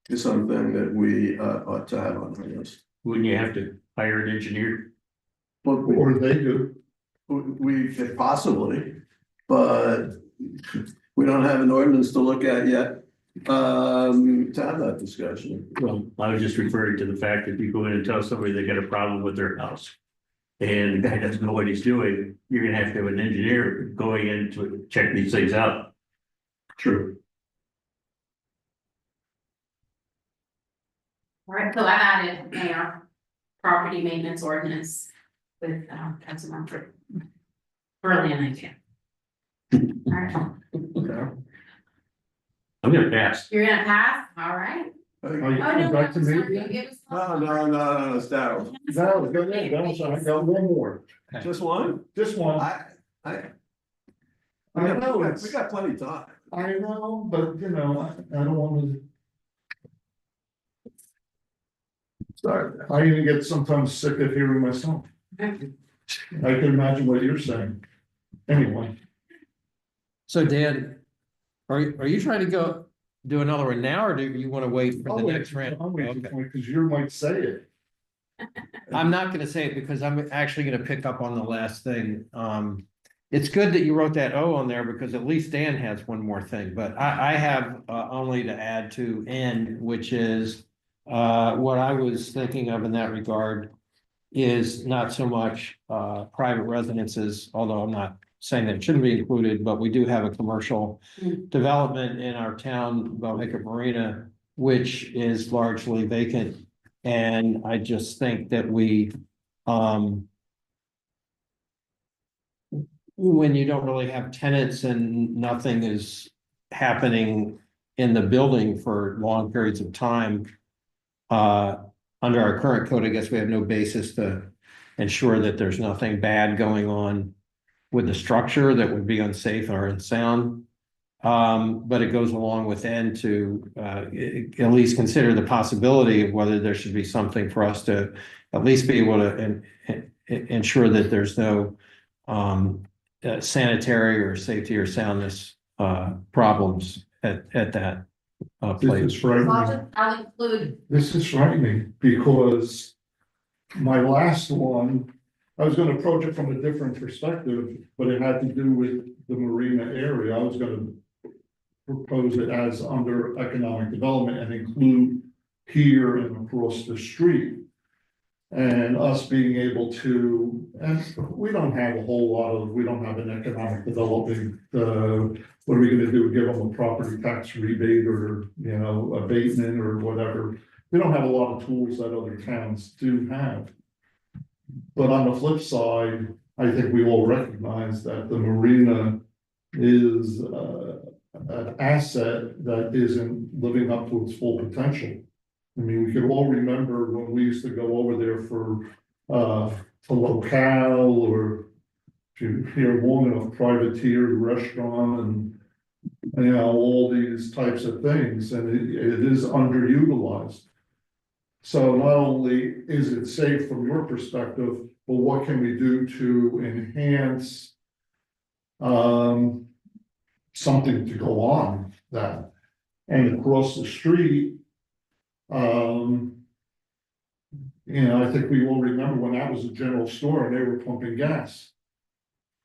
is something that we ought to have on our list. Wouldn't you have to hire an engineer? But Or they do. we could possibly, but we don't have an ordinance to look at yet. To have that discussion. Well, I was just referring to the fact that you go in and tell somebody they got a problem with their house. And the guy doesn't know what he's doing, you're gonna have to have an engineer going in to check these things out. True. All right, so I added mayor, property maintenance ordinance with Councilmember Burley and I. All right. Okay. I'm gonna pass. You're gonna pass? All right. Are you Oh, coming no, back to I'm me sorry. again? It was- No, it's Darryl. No, go ahead, I got one more, Just one? just one. I. I know, We it's, got plenty of time. I know, but you know, I don't wanna, Sorry. I even get sometimes sick of hearing myself. I can imagine what you're saying. Anyway, So Dan, are you trying to go do another one now, or do you want to wait for I'll the wait, next round? I'll wait, Okay. because you might say it. I'm not gonna say it because I'm actually gonna pick up on the last thing. It's good that you wrote that O on there because at least Dan has one more thing, but I have only to add to N, which is what I was thinking of in that regard is not so much private residences, although I'm not saying that it shouldn't be included, but we do have a commercial development in our town, Belhaker Marina, which is largely vacant. And I just think that we, when you don't really have tenants and nothing is happening in the building for long periods of time, under our current code, I guess we have no basis to ensure that there's nothing bad going on with the structure that would be unsafe or unsound. But it goes along with N to at least consider the possibility of whether there should be something for us to at least be able to ensure that there's no sanitary or safety or soundness problems at that This place. is frightening. I'll include, This is frightening because my last one, I was gonna approach it from a different perspective, but it had to do with the marina area. I was gonna propose it as under economic development and include here and across the street. And us being able to, and we don't have a whole lot of, we don't have an economic development, what are we gonna do, give them a property tax rebate or, you know, abatement or whatever. We don't have a lot of tools that other towns do have. But on the flip side, I think we all recognize that the marina is an asset that isn't living up to its full potential. I mean, we can all remember when we used to go over there for locale or to hear long enough privateer restaurant and you know, all these types of things, and it is underutilized. So not only is it safe from your perspective, but what can we do to enhance something to go on that? And across the street, you know, I think we all remember when that was a general store and they were pumping gas.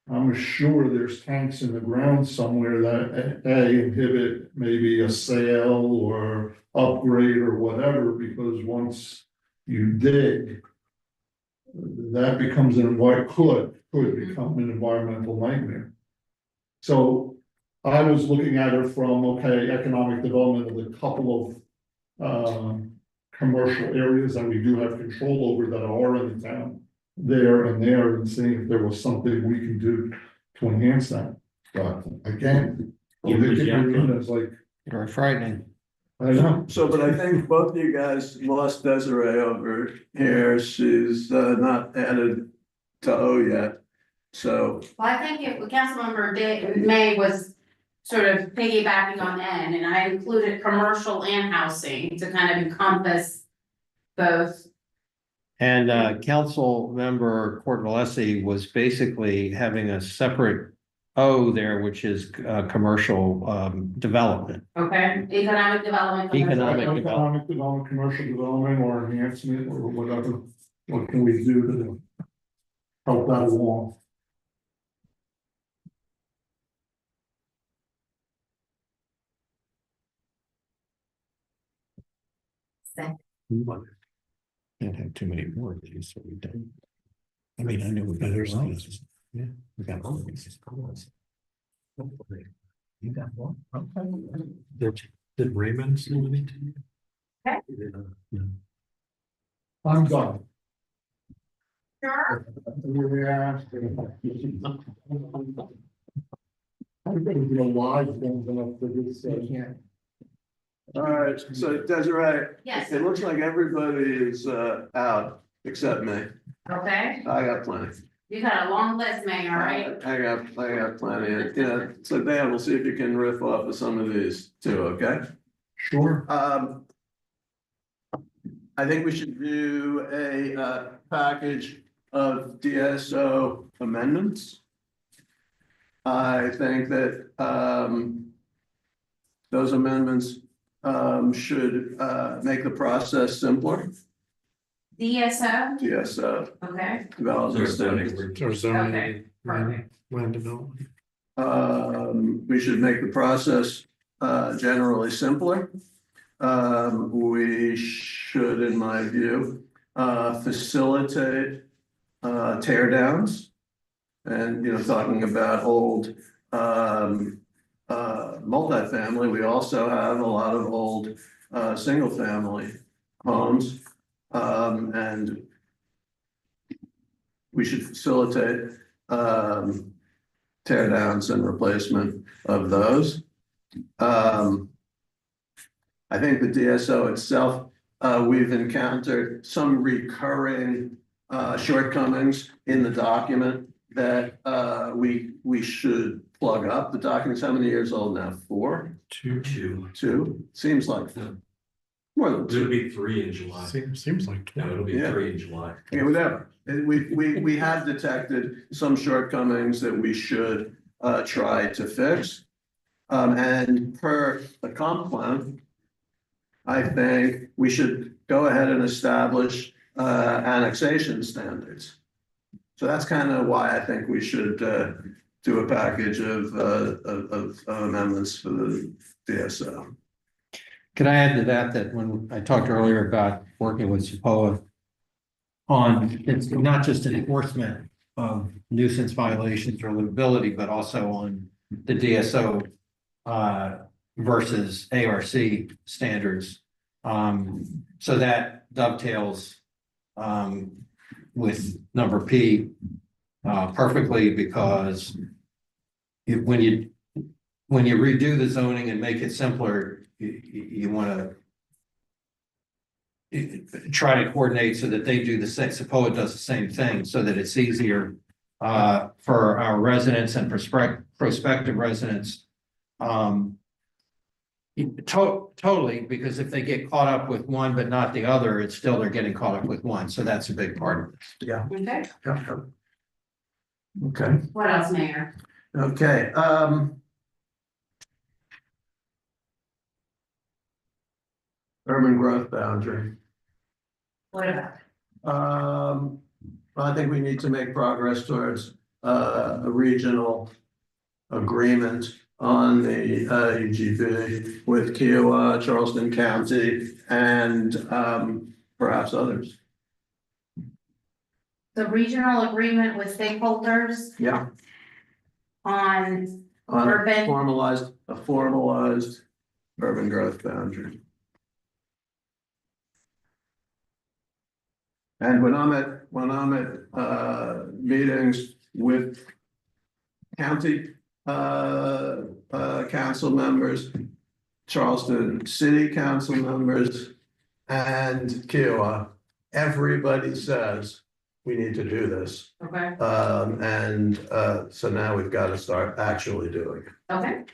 I'm sure there's tanks in the ground somewhere that inhibit maybe a sale or upgrade or whatever, because once you dig, that becomes could become an environmental nightmare. So I was looking at it from, okay, economic development of a couple of commercial areas that we do have control over that are in the town there and seeing if there was something we can do to enhance that. But again, it's like, Very frightening. I know. So, but I think both of you guys lost Desiree over here. She's not added to O yet. So, well, I think Councilmember May was sort of piggybacking on N, and I included commercial and housing to kind of encompass both. And council member Cortvalesi was basically having a separate O there, which is commercial development. Okay, economic development. commercial Economic development. Economic development, commercial development or enhancement or whatever, what can we do to help that along? Can't have too many more of these, so we don't. I mean, I know we got ours. Yeah, we got all of these. You got one? Okay. Did Raymond send it to you? Okay. I'm done. Sure. Yeah. I'm gonna be alive long enough for this. All right, so Desiree, Yes, it looks like everybody is out except me. okay, I got plenty. you got a long list, Mayor, right? I got plenty. And, so Dan, we'll see if you can riff off of some of these too, okay? Sure. I think we should do a package of DSO amendments. I think that those amendments should make the process simpler. DSO, DSO okay, development studies. Or zoning, okay, perfect. land development. We should make the process generally simpler. We should, in my view, facilitate tear downs. And, talking about old multifamily, we also have a lot of old single family homes. And we should facilitate tear downs and replacement of those. I think the DSO itself, we've encountered some recurring shortcomings in the document that we should plug up. The document's how many years old now? 4? Two. Two? Seems like more than It'll 2. be 3 in July. Seems like. No, it'll be Yeah. 3 in July. Yeah, whatever. And we have detected some shortcomings that we should try to fix. And per the comp plan, I think we should go ahead and establish annexation standards. So that's kind of why I think we should do a package of amendments for the DSO. Could I add to that when I talked earlier about working with SEPOA on, it's not just enforcement of nuisance violations or livability, but also on the DSO versus ARC standards. So that dovetails with number P perfectly, because when you redo the zoning and make it simpler, you want to try to coordinate so that they do the same, SEPOA does the same thing, so that it's easier for our residents and prospective residents. Totally, because if they get caught up with one but not the other, it's still they're getting caught up with one. So that's a big part of it. Okay, Okay, what else, Mayor? okay, urban growth boundary. What about? I think we need to make progress towards a regional agreement on the UGB with Kiowa, Charleston County, and perhaps others. The regional agreement with stakeholders Yeah. on On urban, a formalized urban growth boundary. And when I'm at meetings with county council members, Charleston City Council members, and Kiowa, everybody says we need to do this. okay, So now we've got to start actually doing it. okay,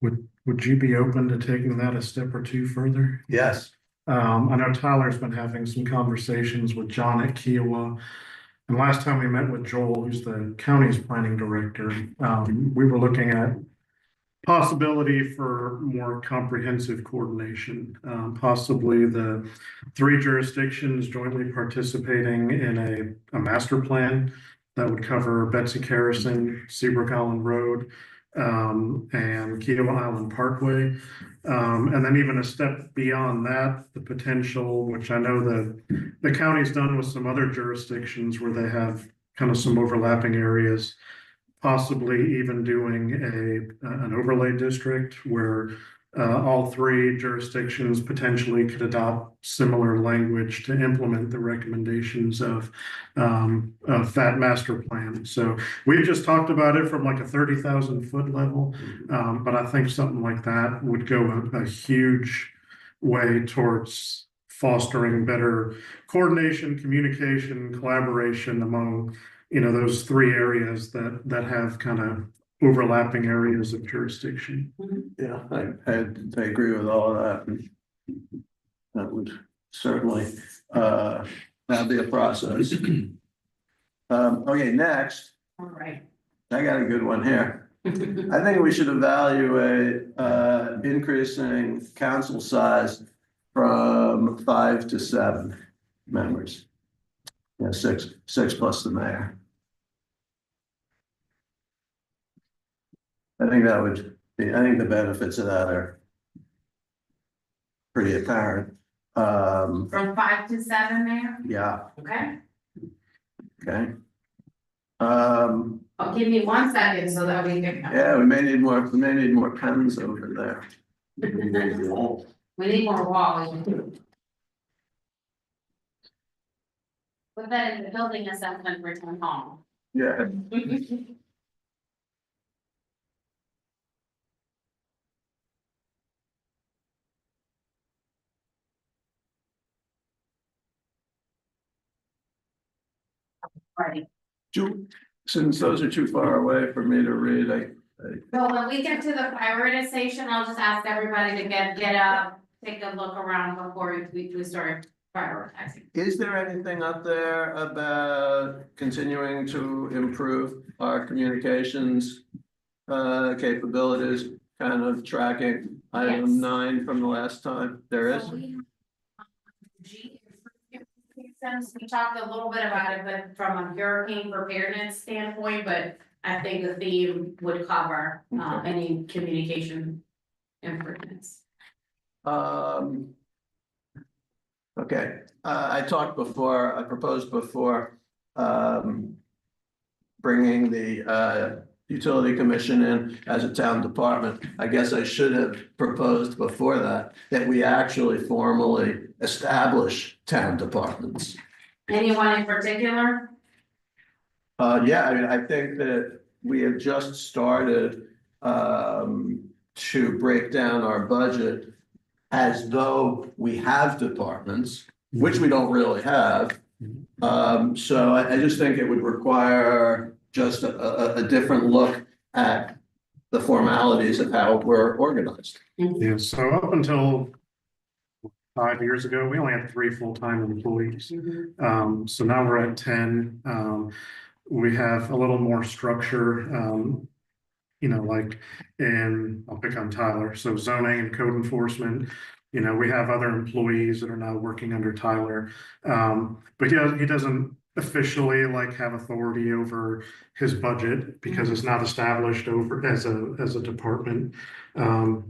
Would you be open to taking that a step or two further? Yes. I know Tyler's been having some conversations with John at Kiowa. And last time we met with Joel, who's the county's planning director, we were looking at possibility for more comprehensive coordination. Possibly the 3 jurisdictions jointly participating in a master plan that would cover Betsy Harrison, Seabrook Island Road, and Kiowa Island Parkway. And then even a step beyond that, the potential, which I know that the county's done with some other jurisdictions where they have kind of some overlapping areas, possibly even doing an overlay district where all three jurisdictions potentially could adopt similar language to implement the recommendations of that master plan. So we've just talked about it from like a 30,000-foot level, but I think something like that would go a huge way towards fostering better coordination, communication, collaboration among, those three areas that have kind of overlapping areas of jurisdiction. Yeah, I agree with all of that. And that would certainly, that'd be a process. Okay, next, All right. I got a good one here. I think we should evaluate, increasing council size from 5 to 7 members. Yeah, six plus the mayor. I think the benefits of that are pretty apparent. From 5 to 7 there, Yeah, okay? okay. Oh, give me 1 second so that we can. Yeah, we may need more pens over there. We need more walls. Put that in the building assessment for town hall. Yeah, Right. since those are too far away for me to read, So when we get to the prioritization, I'll just ask everybody to get up, take a look around before we start prioritizing. is there anything up there about continuing to improve our communications capabilities, kind of tracking item Yes. 9 from the last time? There is? So we, we talked a little bit about it, but from a hurricane preparedness standpoint, but I think the theme would cover any communication improvements. Okay, I proposed before, bringing the utility commission in as a town department. I guess I should have proposed before that we actually formally establish town departments. Anyone in particular? Yeah, I mean, I think that we have just started to break down our budget as though we have departments, which we don't really have. So I just think it would require just a different look at the formalities of how we're organized. Yeah, so up until 5 years ago, we only had 3 full-time employees. So now we're at 10. We have a little more structure, like I'll pick on Tyler, so zoning and code enforcement. We have other employees that are now working under Tyler. But he doesn't officially have authority over his budget because it's not established over as a department.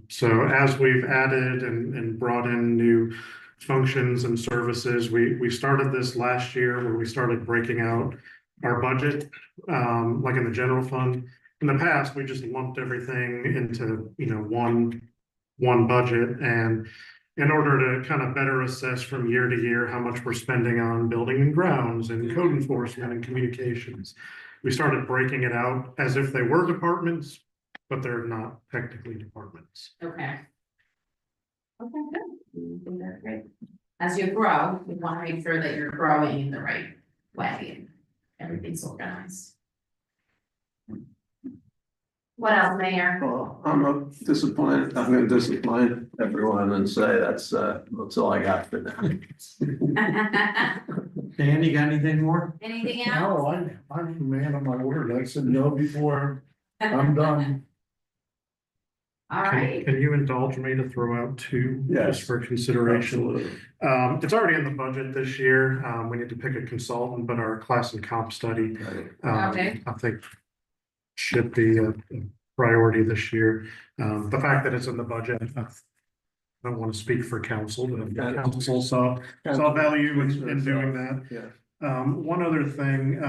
So as we've added and brought in new functions and services, we started this last year where we started breaking out our budget, like in the general fund. In the past, we just lumped everything into, one budget, and in order to kind of better assess from year to year how much we're spending on building and grounds and code enforcement and communications, we started breaking it out as if they were departments, but they're not technically departments. Okay. Okay, good. That's great. As you grow, you want to make sure that you're growing in the right way and everything's organized. What else, Mayor? Well, I'm gonna disappoint everyone and say that's all I got for now. Dan, you got anything more? Anything else? No, I'm a man of my word. I said no before. I'm done. All right. Can you indulge me to throw out 2 Yes. just for consideration? Absolutely. It's already in the budget this year. We need to pick a consultant, but our class and comp study, Okay. I think should be a priority this year. The fact that it's in the budget, I don't want to speak for council, but council saw value in doing that. Yeah. One other thing,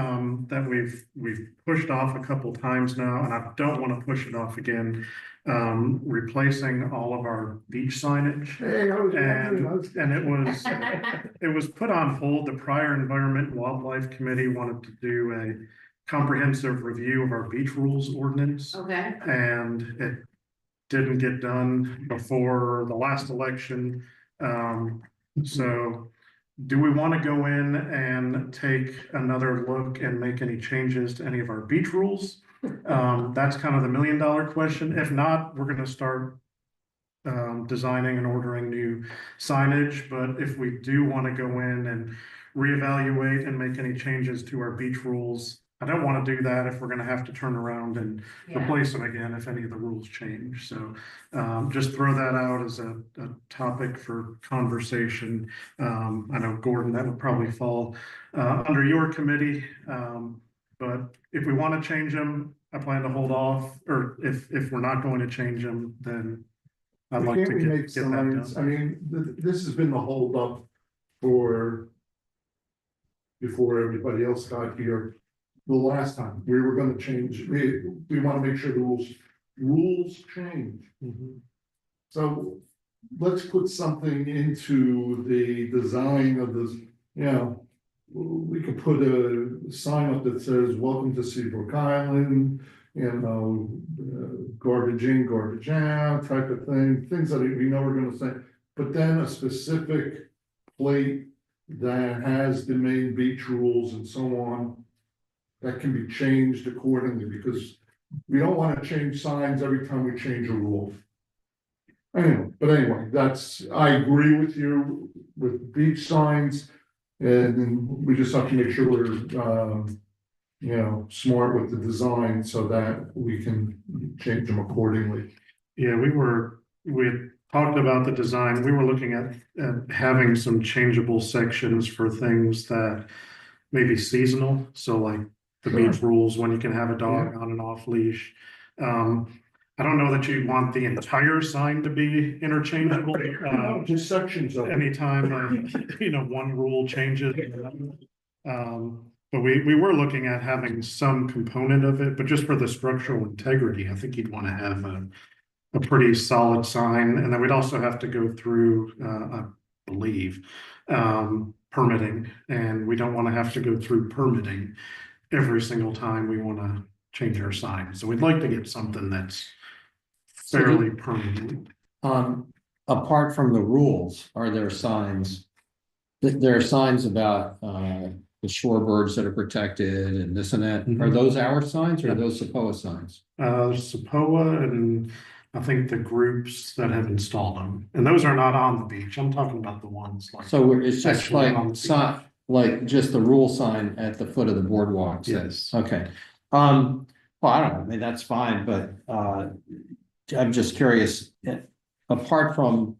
that we've pushed off a couple times now, and I don't want to push it off again. Replacing all of our beach signage. Hey, I was wondering, And it was put on hold. The prior Environment and Wildlife Committee wanted to do a comprehensive review of our beach rules ordinance. Okay, And it didn't get done before the last election. So do we want to go in and take another look and make any changes to any of our beach rules? That's kind of the $1 million question. If not, we're gonna start designing and ordering new signage, but if we do want to go in and reevaluate and make any changes to our beach rules, I don't want to do that if we're gonna have to turn around and yeah, replace them again if any of the rules change. So just throw that out as a topic for conversation. I know Gordon, that would probably fall under your committee. But if we want to change them, I plan to hold off, or if we're not going to change them, then I'd like can't to we make get that signs? I done. mean, this has been the holdup for before everybody else got here. The last time we were gonna change, we wanna make sure the rules change. So let's put something into the design of this, you know. We could put a sign up that says, welcome to Seabrook Island, you know, garbage in, garbage out type of thing, things that we know we're gonna say. But then a specific plate that has the main beach rules and so on. That can be changed accordingly, because we don't want to change signs every time we change a rule. Anyway, I agree with you with beach signs. And we just have to make sure we're, smart with the design so that we can change them accordingly. Yeah, we had talked about the design. We were looking at having some changeable sections for things that may be seasonal. So like the Sure. beach rules, when you can have a dog on and off leash. I don't know that you want the entire sign to be interchangeable. Just sections of it. Anytime, one rule changes. But we were looking at having some component of it, but just for the structural integrity, I think you'd want to have a pretty solid sign. And then we'd also have to go through, I believe, permitting. And we don't want to have to go through permitting every single time we want to change our sign. So we'd like to get something that's fairly permanent. Apart from the rules, are there signs? There are signs about the shorebirds that are protected and this and that. Are those our signs or are those SAPOA signs? SAPOA and I think the groups that have installed them, and those are not on the beach. I'm talking about the ones like. So it's just actually on the like beach. sign, like just the rule sign at the foot of the boardwalk. Yes. Okay. Well, I don't know, I mean, that's fine, but I'm just curious, apart from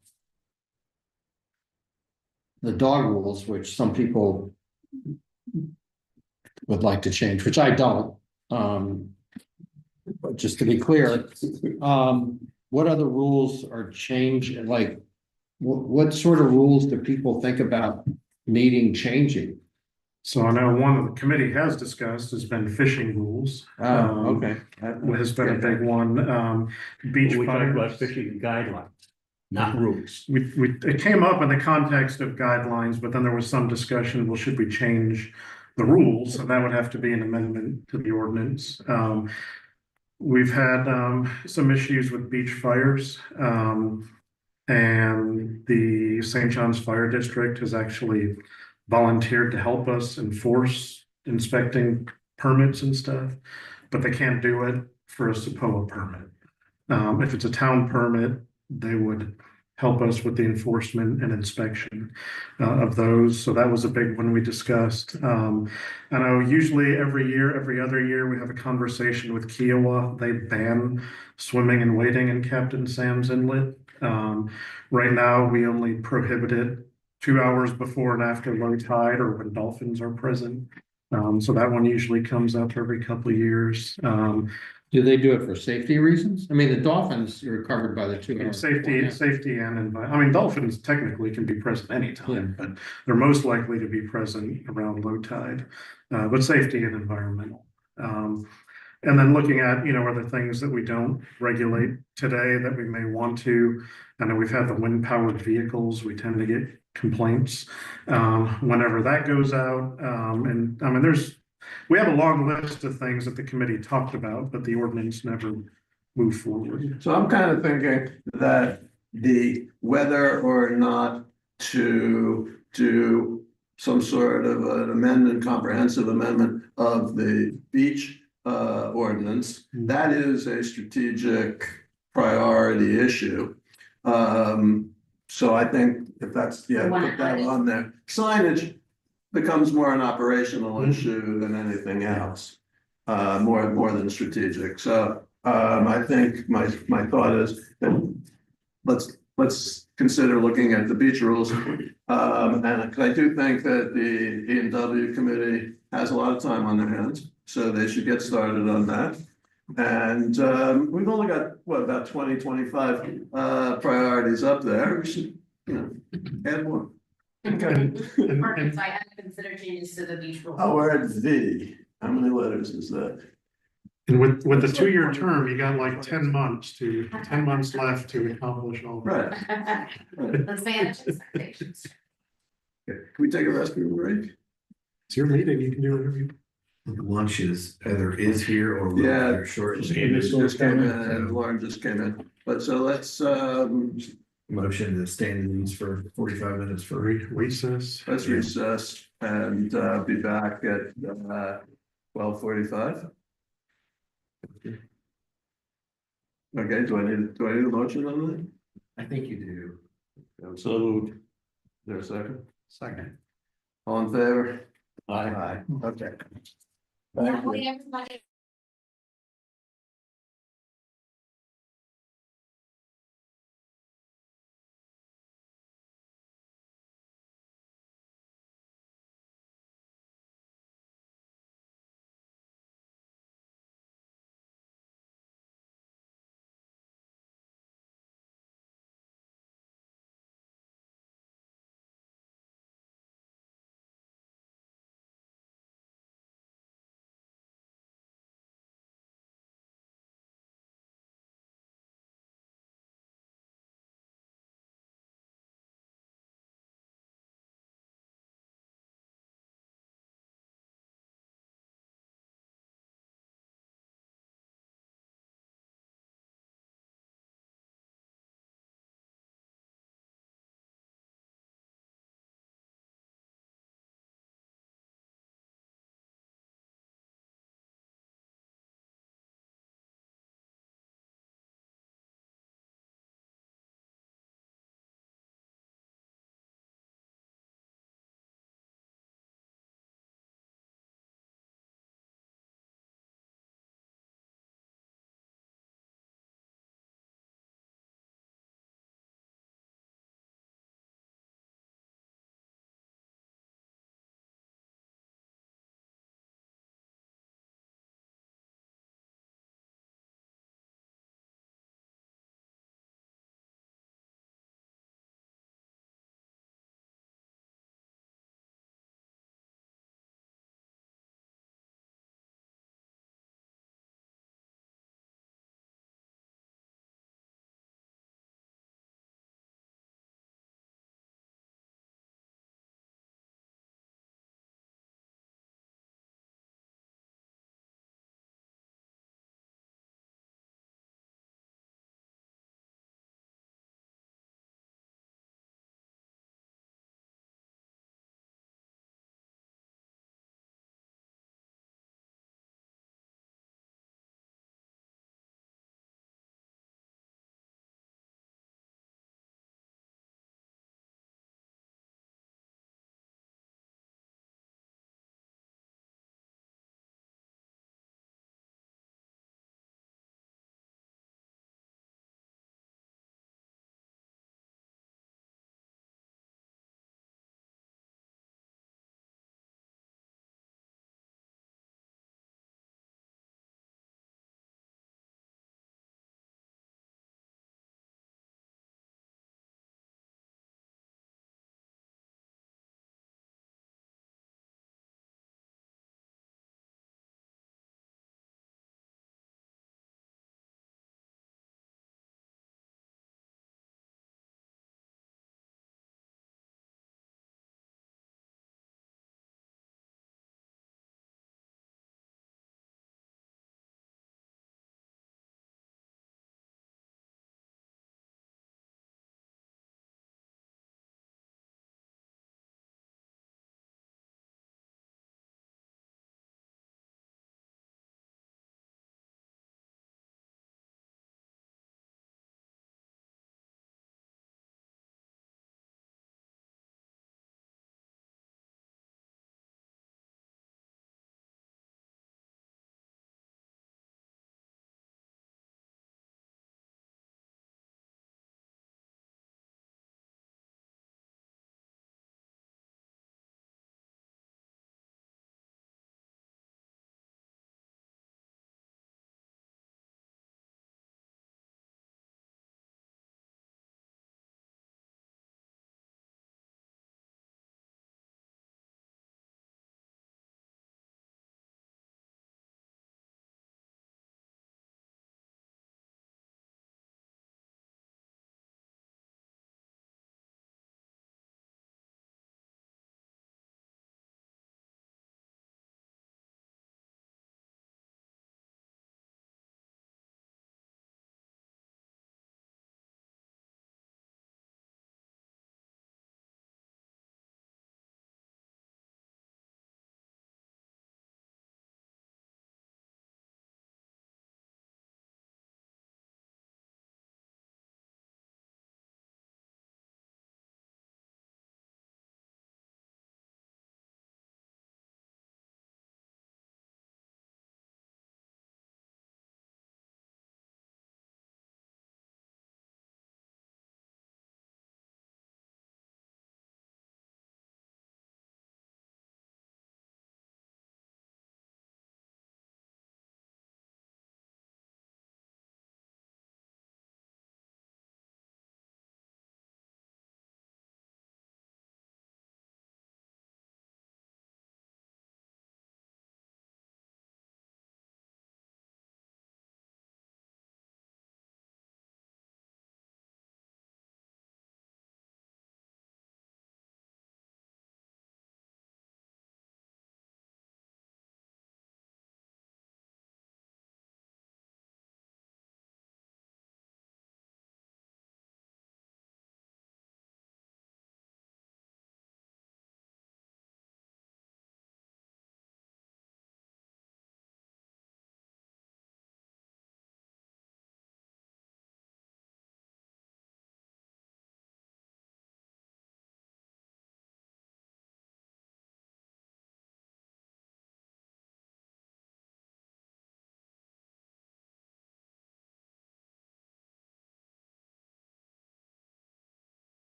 the dog rules, which some people would like to change, which I don't. But just to be clear, what other rules are changed? Like, what sort of rules do people think about needing changing? So I know one of the committee has discussed has been fishing rules. Okay. Has been a big one. Beach We talked about fires. fishing guidelines, not rules. It came up in the context of guidelines, but then there was some discussion, well, should we change the rules? And that would have to be an amendment to the ordinance. We've had some issues with beach fires. And the St. John's Fire District has actually volunteered to help us enforce inspecting permits and stuff, but they can't do it for a SAPOA permit. If it's a town permit, they would help us with the enforcement and inspection of those. So that was a big one we discussed. I know usually every other year, we have a conversation with Kiowa. They ban swimming and wading in Captain Sam's Inlet. Right now, we only prohibit it 2 hours before and after low tide or when dolphins are present. So that one usually comes up every couple of years. Do they do it for safety reasons? I mean, the dolphins are covered by the two. Safety I mean, dolphins technically can be present anytime, but they're most likely to be present around low tide. But safety and environmental. And then looking at, other things that we don't regulate today that we may want to. I know we've had the wind powered vehicles, we tend to get complaints whenever that goes out. And I mean, we have a long list of things that the committee talked about, but the ordinance never moved forward. So I'm kind of thinking that whether or not to do some sort of an amendment, comprehensive amendment of the beach ordinance, that is a strategic priority issue. So I think if that's, put that on there. Signage becomes more an operational issue than anything else, more than strategic. So I think my thought is that let's consider looking at the beach rules. And I do think that the E&W committee has a lot of time on their hands, so they should get started on that. And we've only got, about 25 priorities up there. We should, add more. Okay. Perfect, so I have to consider changes to the beach rules. Oh, we're at V. How many letters is that? And with the 2-year term, you got like 10 months left to accomplish all. Right. Let's manage expectations. Can we take a restroom break? It's your meeting, you can do whatever you. Lunch is either is here or will be Yeah. here shortly. Just came in, and Lauren just came in, but so let's Motion to stand in these for 45 minutes for. Recess. let's recess and be back at 12:45. Okay, do I need a motion on I think you do. that? So moved. Is there a second? Second. All in favor? Aye. Okay. Thank you. Everybody.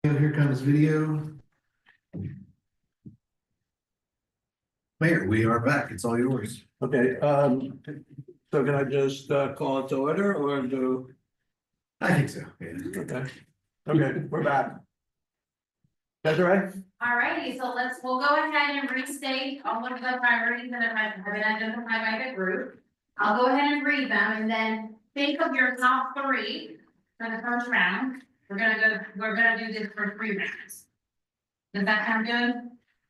Here comes video. Mayor, we are back. It's all yours. Okay, so can I just call it to order or do? I think so. Yeah. Okay, we're back. Desiree? Alrighty, so we'll go ahead and restate all of the priorities that have been identified by the group. I'll go ahead and read them and then think of your top three for the first round. We're gonna do this for 3 rounds. Does that sound good?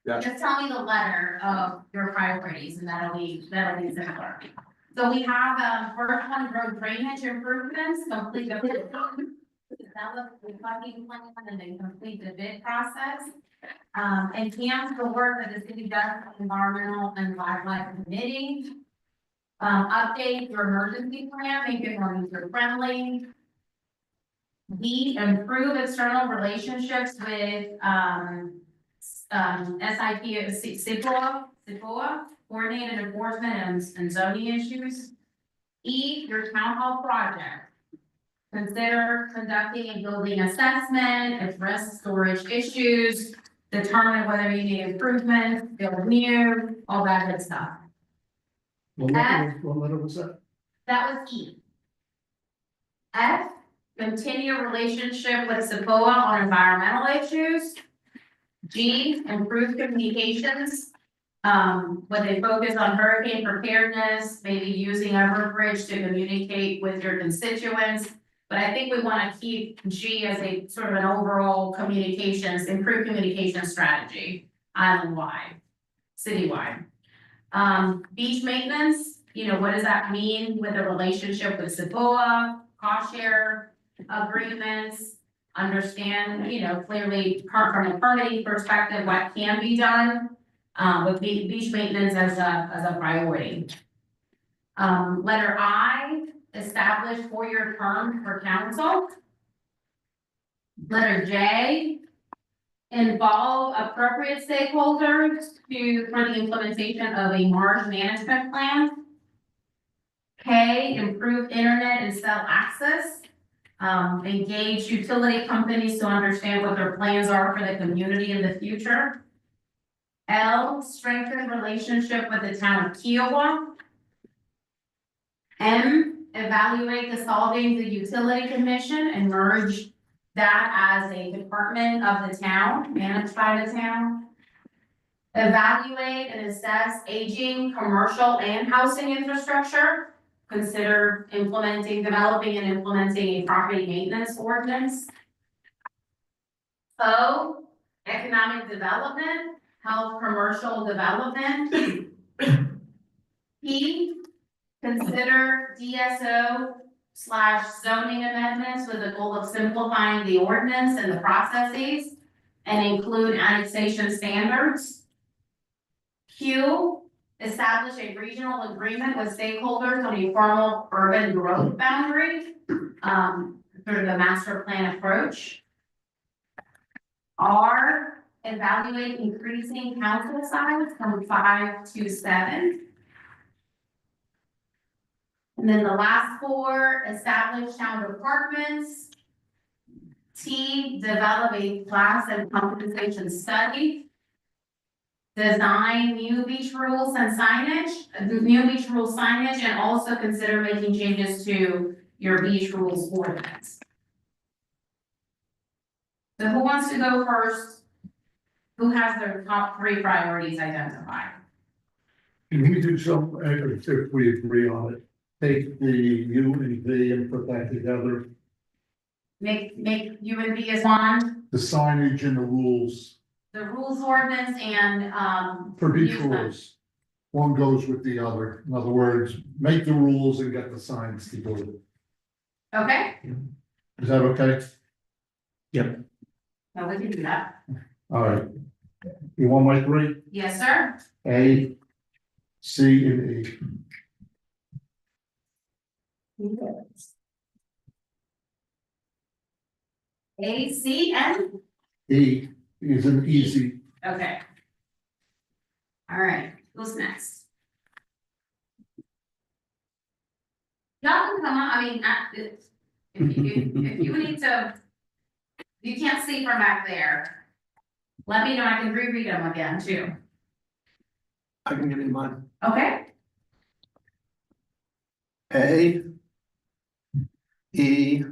Yeah. Just tell me the letter of your priorities and that'll be similar. So we have, first one, road drainage improvements, complete the develop the funding plan and then complete the bid process. Enhance the work that the city does with environmental and wildlife committee. Update your emergency plan, make it more user friendly. B, improve external relationships with, SIPOA, coordinated enforcement and zoning issues. E, your town hall project. Consider conducting a building assessment, address storage issues, determine whether you need improvements, build new, all that good stuff. What letter was that? That was E. F, continue relationship with SIPOA on environmental issues. G, improve communications, with a focus on hurricane preparedness, maybe using Everbridge to communicate with your constituents. But I think we want to keep G as a sort of an overall improved communication strategy, island-wide, citywide. Beach maintenance, what does that mean with a relationship with SIPOA, cost share agreements? Understand, clearly from a permitting perspective, what can be done with beach maintenance as a priority. Letter I, establish 4-year term for council. Letter J, involve appropriate stakeholders for the implementation of a marsh management plan. K, improve internet and cell access. Engage utility companies to understand what their plans are for the community in the future. L, strengthen relationship with the town of Kiowa. M, evaluate dissolving the utility commission and merge that as a department of the town, managed by the town. Evaluate and assess aging, commercial and housing infrastructure. Consider developing and implementing a property maintenance ordinance. O, economic development, health commercial development. P, consider DSO/zoning amendments with the goal of simplifying the ordinance and the processes and include annexation standards. Q, establish a regional agreement with stakeholders on a formal urban growth boundary, sort of a master plan approach. R, evaluate increasing council size from 5 to 7. And then the last 4, establish town departments. T, develop a class and compensation study. Design new beach rules and signage, and also consider making changes to your beach rules ordinance. So who wants to go first? Who has their top 3 priorities identified? Can we do some, if we agree on it, take the U and V and put that together, Make U and V as one, the signage and the rules the rules ordinance and, for beach use them. rules. One goes with the other. In other words, make the rules and get the signs to go with it. Okay, Is that okay? no, we can do that. All right. You want my 3? Yes, sir. A, C, and E. A, C, and, E is an easy. okay. All right, who's next? Y'all can come on, I mean, if you need to You can't see from back there. Let me know, I can reread them again too. I can give you mine. Okay, A, E,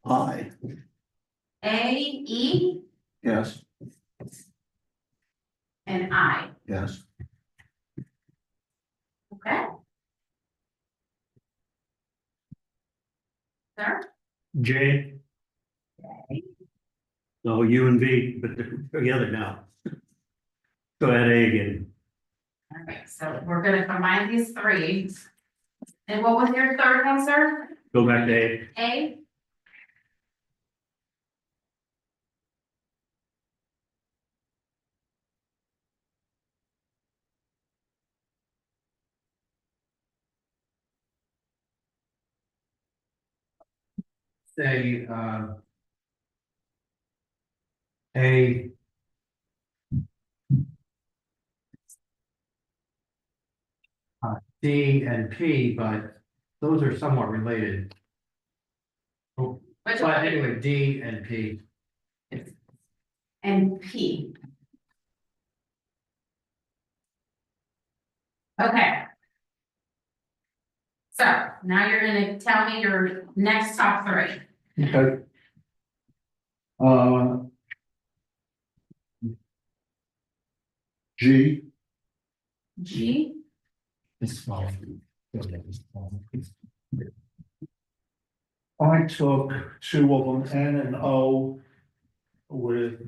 I, A, E, yes, and I, yes. okay? Sir? J. No, U and V, but they're together now. So add A again. Okay, so we're gonna combine these three. And what was your third one, sir? Go back to A. A? Say, A. D and P, but those are somewhat related. Which But one? anyway, D and P. And P. Okay. So now you're gonna tell me your next top three. Okay. G, G, It's small. I took two of them, N and O, with,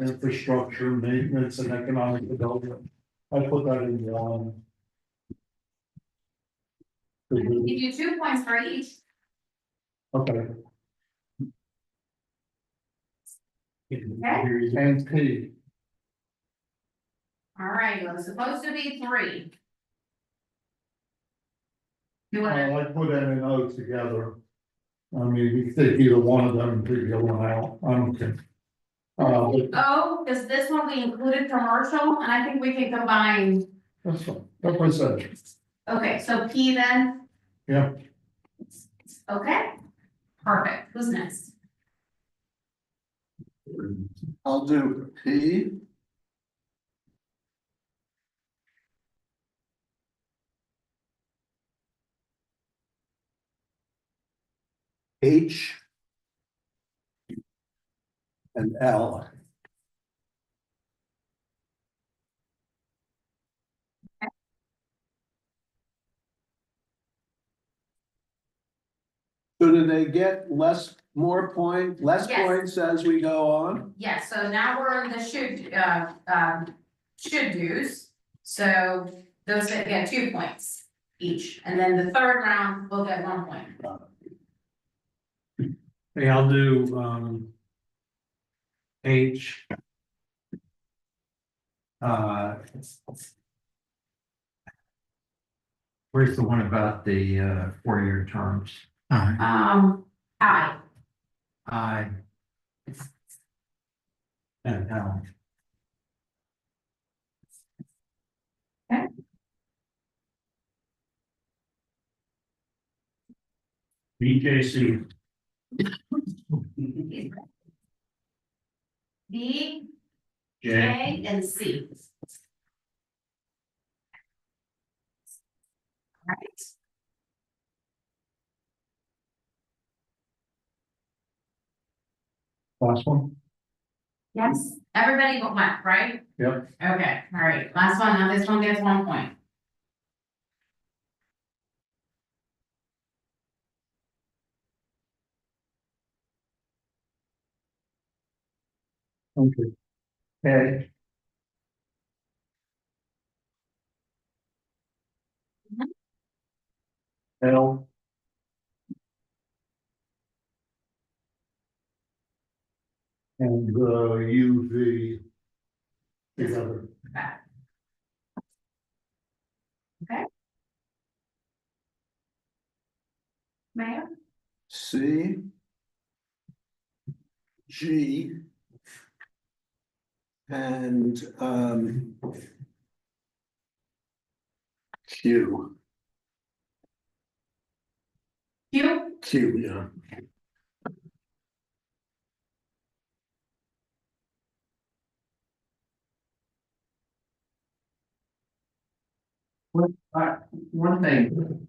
infrastructure, maintenance, and economic development. I put that in one. I can give you 2 points for each. Okay, Okay, and P, all right, well, it's supposed to be 3. You wanna, I put N and O together. I mean, you can take either one of them and take the other one out, I don't care. oh, because this one we included commercial, and I think we can combine. That's fine, that's what I said, Okay, so P then? yeah. Okay, perfect, who's next? I'll do P. H. And L. So do they get less Yes. points as we go on? Yes, so now we're in the should do's, so those that get 2 points each, and then the third round will get 1 point. Hey, I'll do, H. Where's the one about the, 4-year terms? I, I. And L. BJC. B, J. J, and C. Right, Last one, yes, everybody but one, right? Yep. Okay, all right, last one, now this one gets 1 point. okay. A. Mhm. L. And UV together. Mayor? C. G. And Q. Q, Q, yeah. One thing,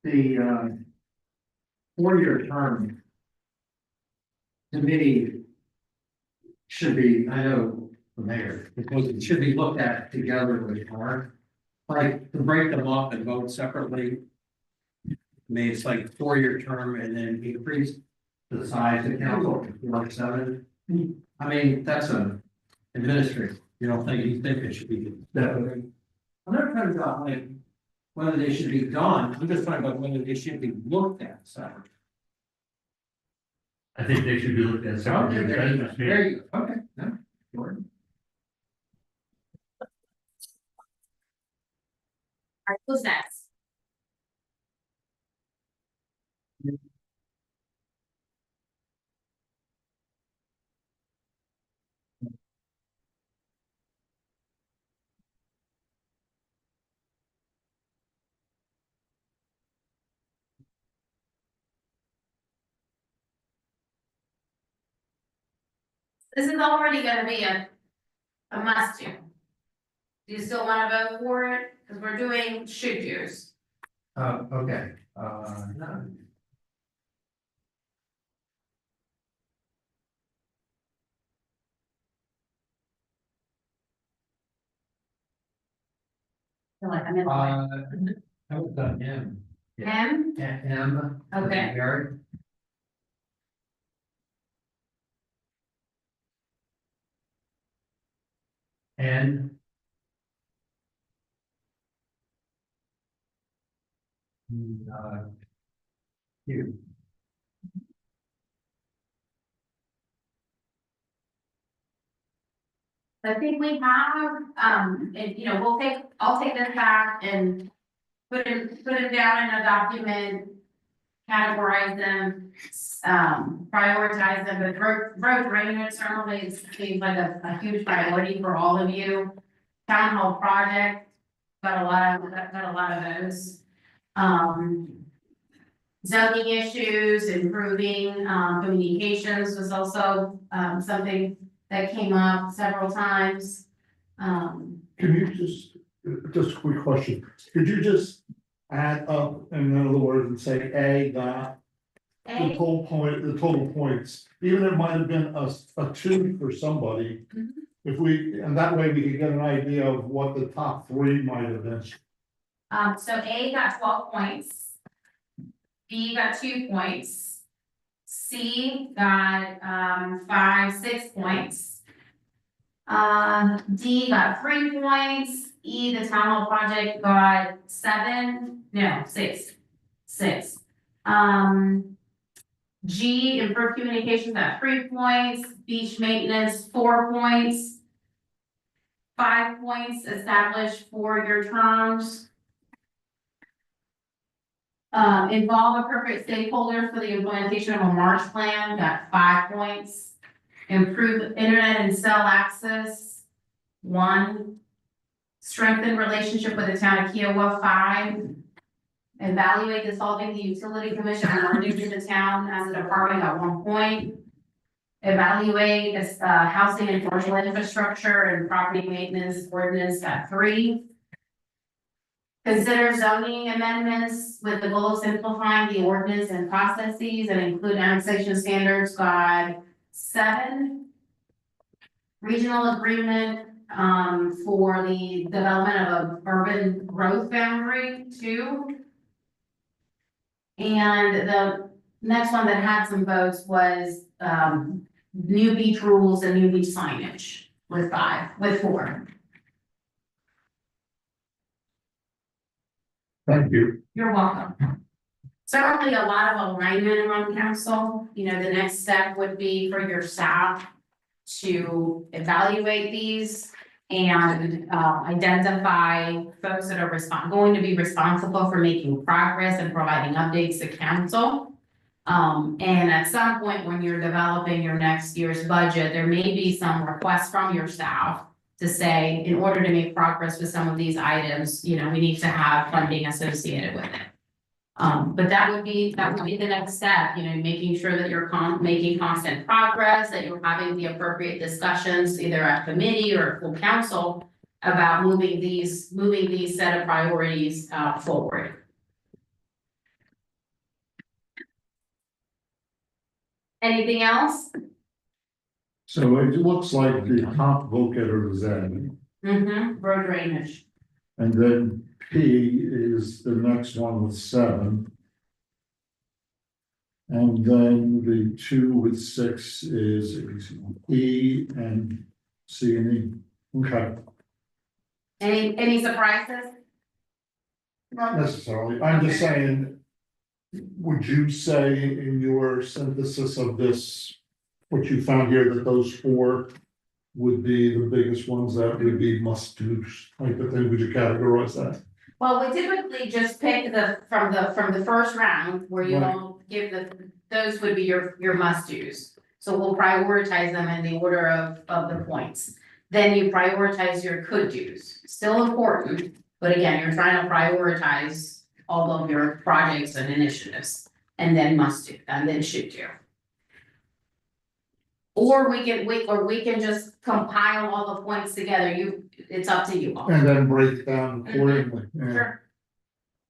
the four-year term to me should be, I know the mayor, because it should be looked at together with our, like, to break them up and vote separately. I mean, it's like four-year term and then increase the size of the council to 4 to 7. I mean, that's a administrative, you think it should be. I'm not trying to about like whether they should be gone, I'm just talking about whether they should be looked at separately. I think they should be looked at separately. Okay, there you go, okay, no, sure. All right, who's next? This is already gonna be a must do. Do you still wanna vote for it? Cause we're doing should do's. Okay, no. Feel like I'm in. I was done M. M, M. Okay. Mary. N. Q. I think we have, and you know, I'll take this back and put it down in a document. Categorize them, prioritize them, but road drainage certainly seems like a huge priority for all of you. Town hall project, got a lot of those. Zoning issues, improving, communications was also, something that came up several times. Can you just a quick question, could you just add up in other words and say A dot? The total points, even it might have been a 2 for somebody. Mhm. If we, and that way we could get an idea of what the top 3 might have been. So A got 12 points. B got 2 points. C got 6 points. D got 3 points. E, the town hall project got 6. G, improved communications at 3 points, beach maintenance, 4 points. 5 points established for your terms. Involve appropriate stakeholders for the implementation of a March plan, got 5 points. Improve internet and cell access, 1. Strengthen relationship with the town of Kiowa, 5. Evaluate dissolving the utility commission and merging the town as a department at 1 point. Evaluate housing and commercial infrastructure and property maintenance ordinance at 3. Consider zoning amendments with the goal of simplifying the ordinance and processes and include annexation standards, got 7. Regional agreement for the development of a urban growth boundary, 2. And the next one that had some votes was new beach rules and new beach signage with 4. Thank you. You're welcome. Certainly a lot of alignment among council. You know, the next step would be for your staff to evaluate these and identify folks that are going to be responsible for making progress and providing updates to council. And at some point when you're developing your next year's budget, there may be some requests from your staff to say, in order to make progress with some of these items, you know, we need to have funding associated with it. But that would be the next step, you know, making sure that you're making constant progress, that you're having the appropriate discussions either at committee or full council about moving these set of priorities, forward. Anything else? So it looks like the top vote getter is added, Road drainage. and then P is the next one with 7. And then the 2 with 6 is E and C and E. Okay, Any surprises? not necessarily. I'm just saying, would you say in your synthesis of this, what you found here, that those 4 would be the biggest ones that would be must-dos type of thing? Would you categorize that? Well, we typically just pick from the first round where you Right. all give those would be your must-dos. So we'll prioritize them in the order of the points. Then you prioritize your could-dos, still important, but again, you're trying to prioritize all of your projects and initiatives. And then must-do, and then should-do. Or we can just compile all the points together, it's up to you all. And then break it down accordingly. Yeah. Sure.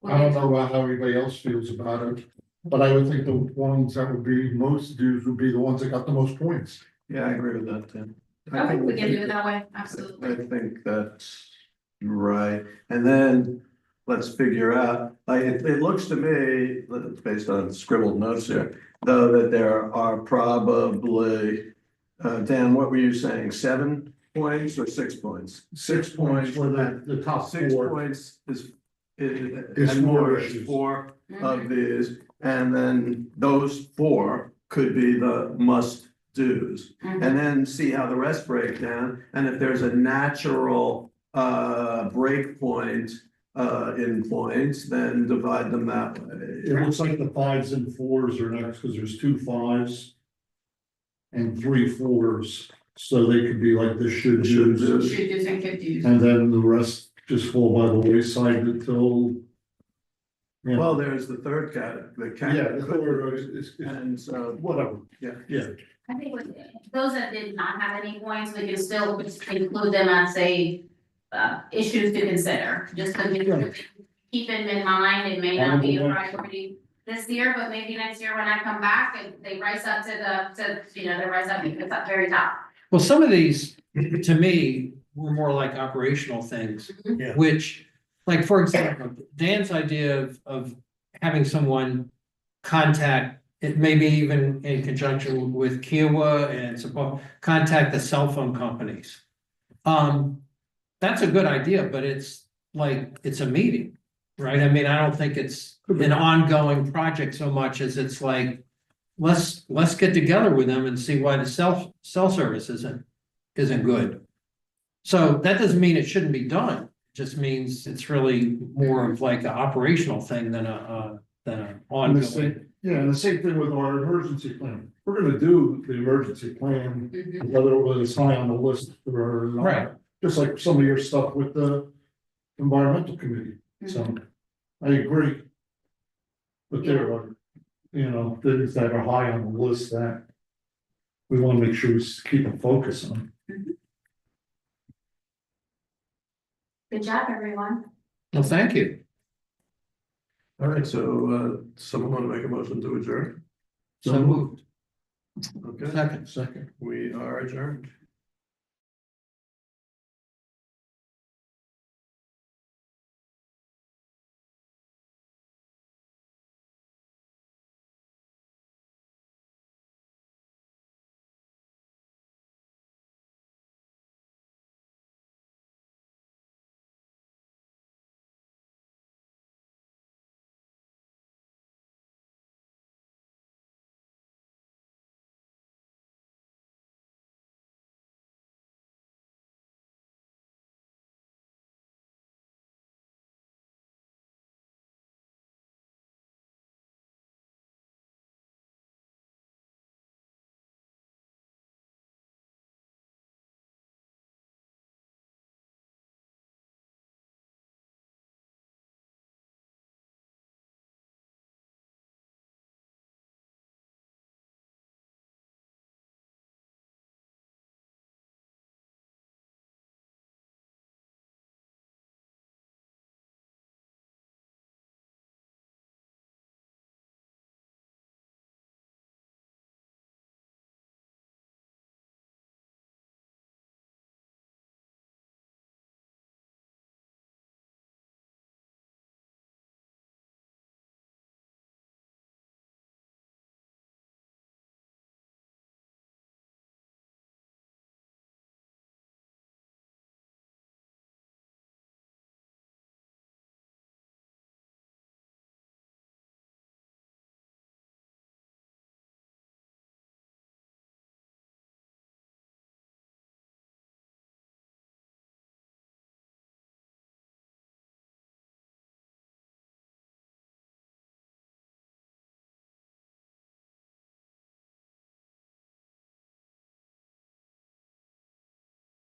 I don't know about how everybody else feels about it, but I would think the ones that would be most dues would be the ones that got the most points. Yeah, I agree with that, Tim. I Okay, think we can do it that way, absolutely. I think that's right, and then let's figure out, like, it looks to me, based on scribbled notes here, though, that there are probably, Dan, what were you saying, 7 points or 6 points? 6 points for the top 6 4. points is Is and more 4 is issues. 4 of these, and then those 4 could be the must-dos. Mhm. And then see how the rest break down, and if there's a natural break point in points, then divide them that way. It looks like the 5s and 4s are next, because there's 2 5s. And 3 4s, so they could be like the should Should do's, do. Should do's and could do's. and then the rest just fall by the wayside until. Yeah. Well, there's the third category, Yeah, the third is, and so, whatever, yeah. yeah, I think with those that did not have any points, we can still just include them as issues to consider, just to keep them in mind. It may not be a priority this year, but maybe next year when I come back and they rise up they rise up at the very top. Well, some of these, to me, were more like operational things. Yeah. Which, like, for example, Dan's idea of having someone contact, it may be even in conjunction with Kiowa and support, contact the cell phone companies. That's a good idea, but it's like, it's a meeting, right? I mean, I don't think it's an ongoing project so much as it's like, let's get together with them and see why the cell service isn't good. So that doesn't mean it shouldn't be done, it just means it's really more of like an operational thing than a ongoing. yeah, and the same thing with our emergency plan. We're gonna do the emergency plan, whether it was high on the list or not. Right. Just like some of your stuff with the environmental committee, so I agree. But there are, things that are high on the list that we wanna make sure we keep a focus on. Good job, everyone. Well, thank you. All right, so someone want to make a motion to adjourn? So moved. Okay, Second. Second. we are adjourned.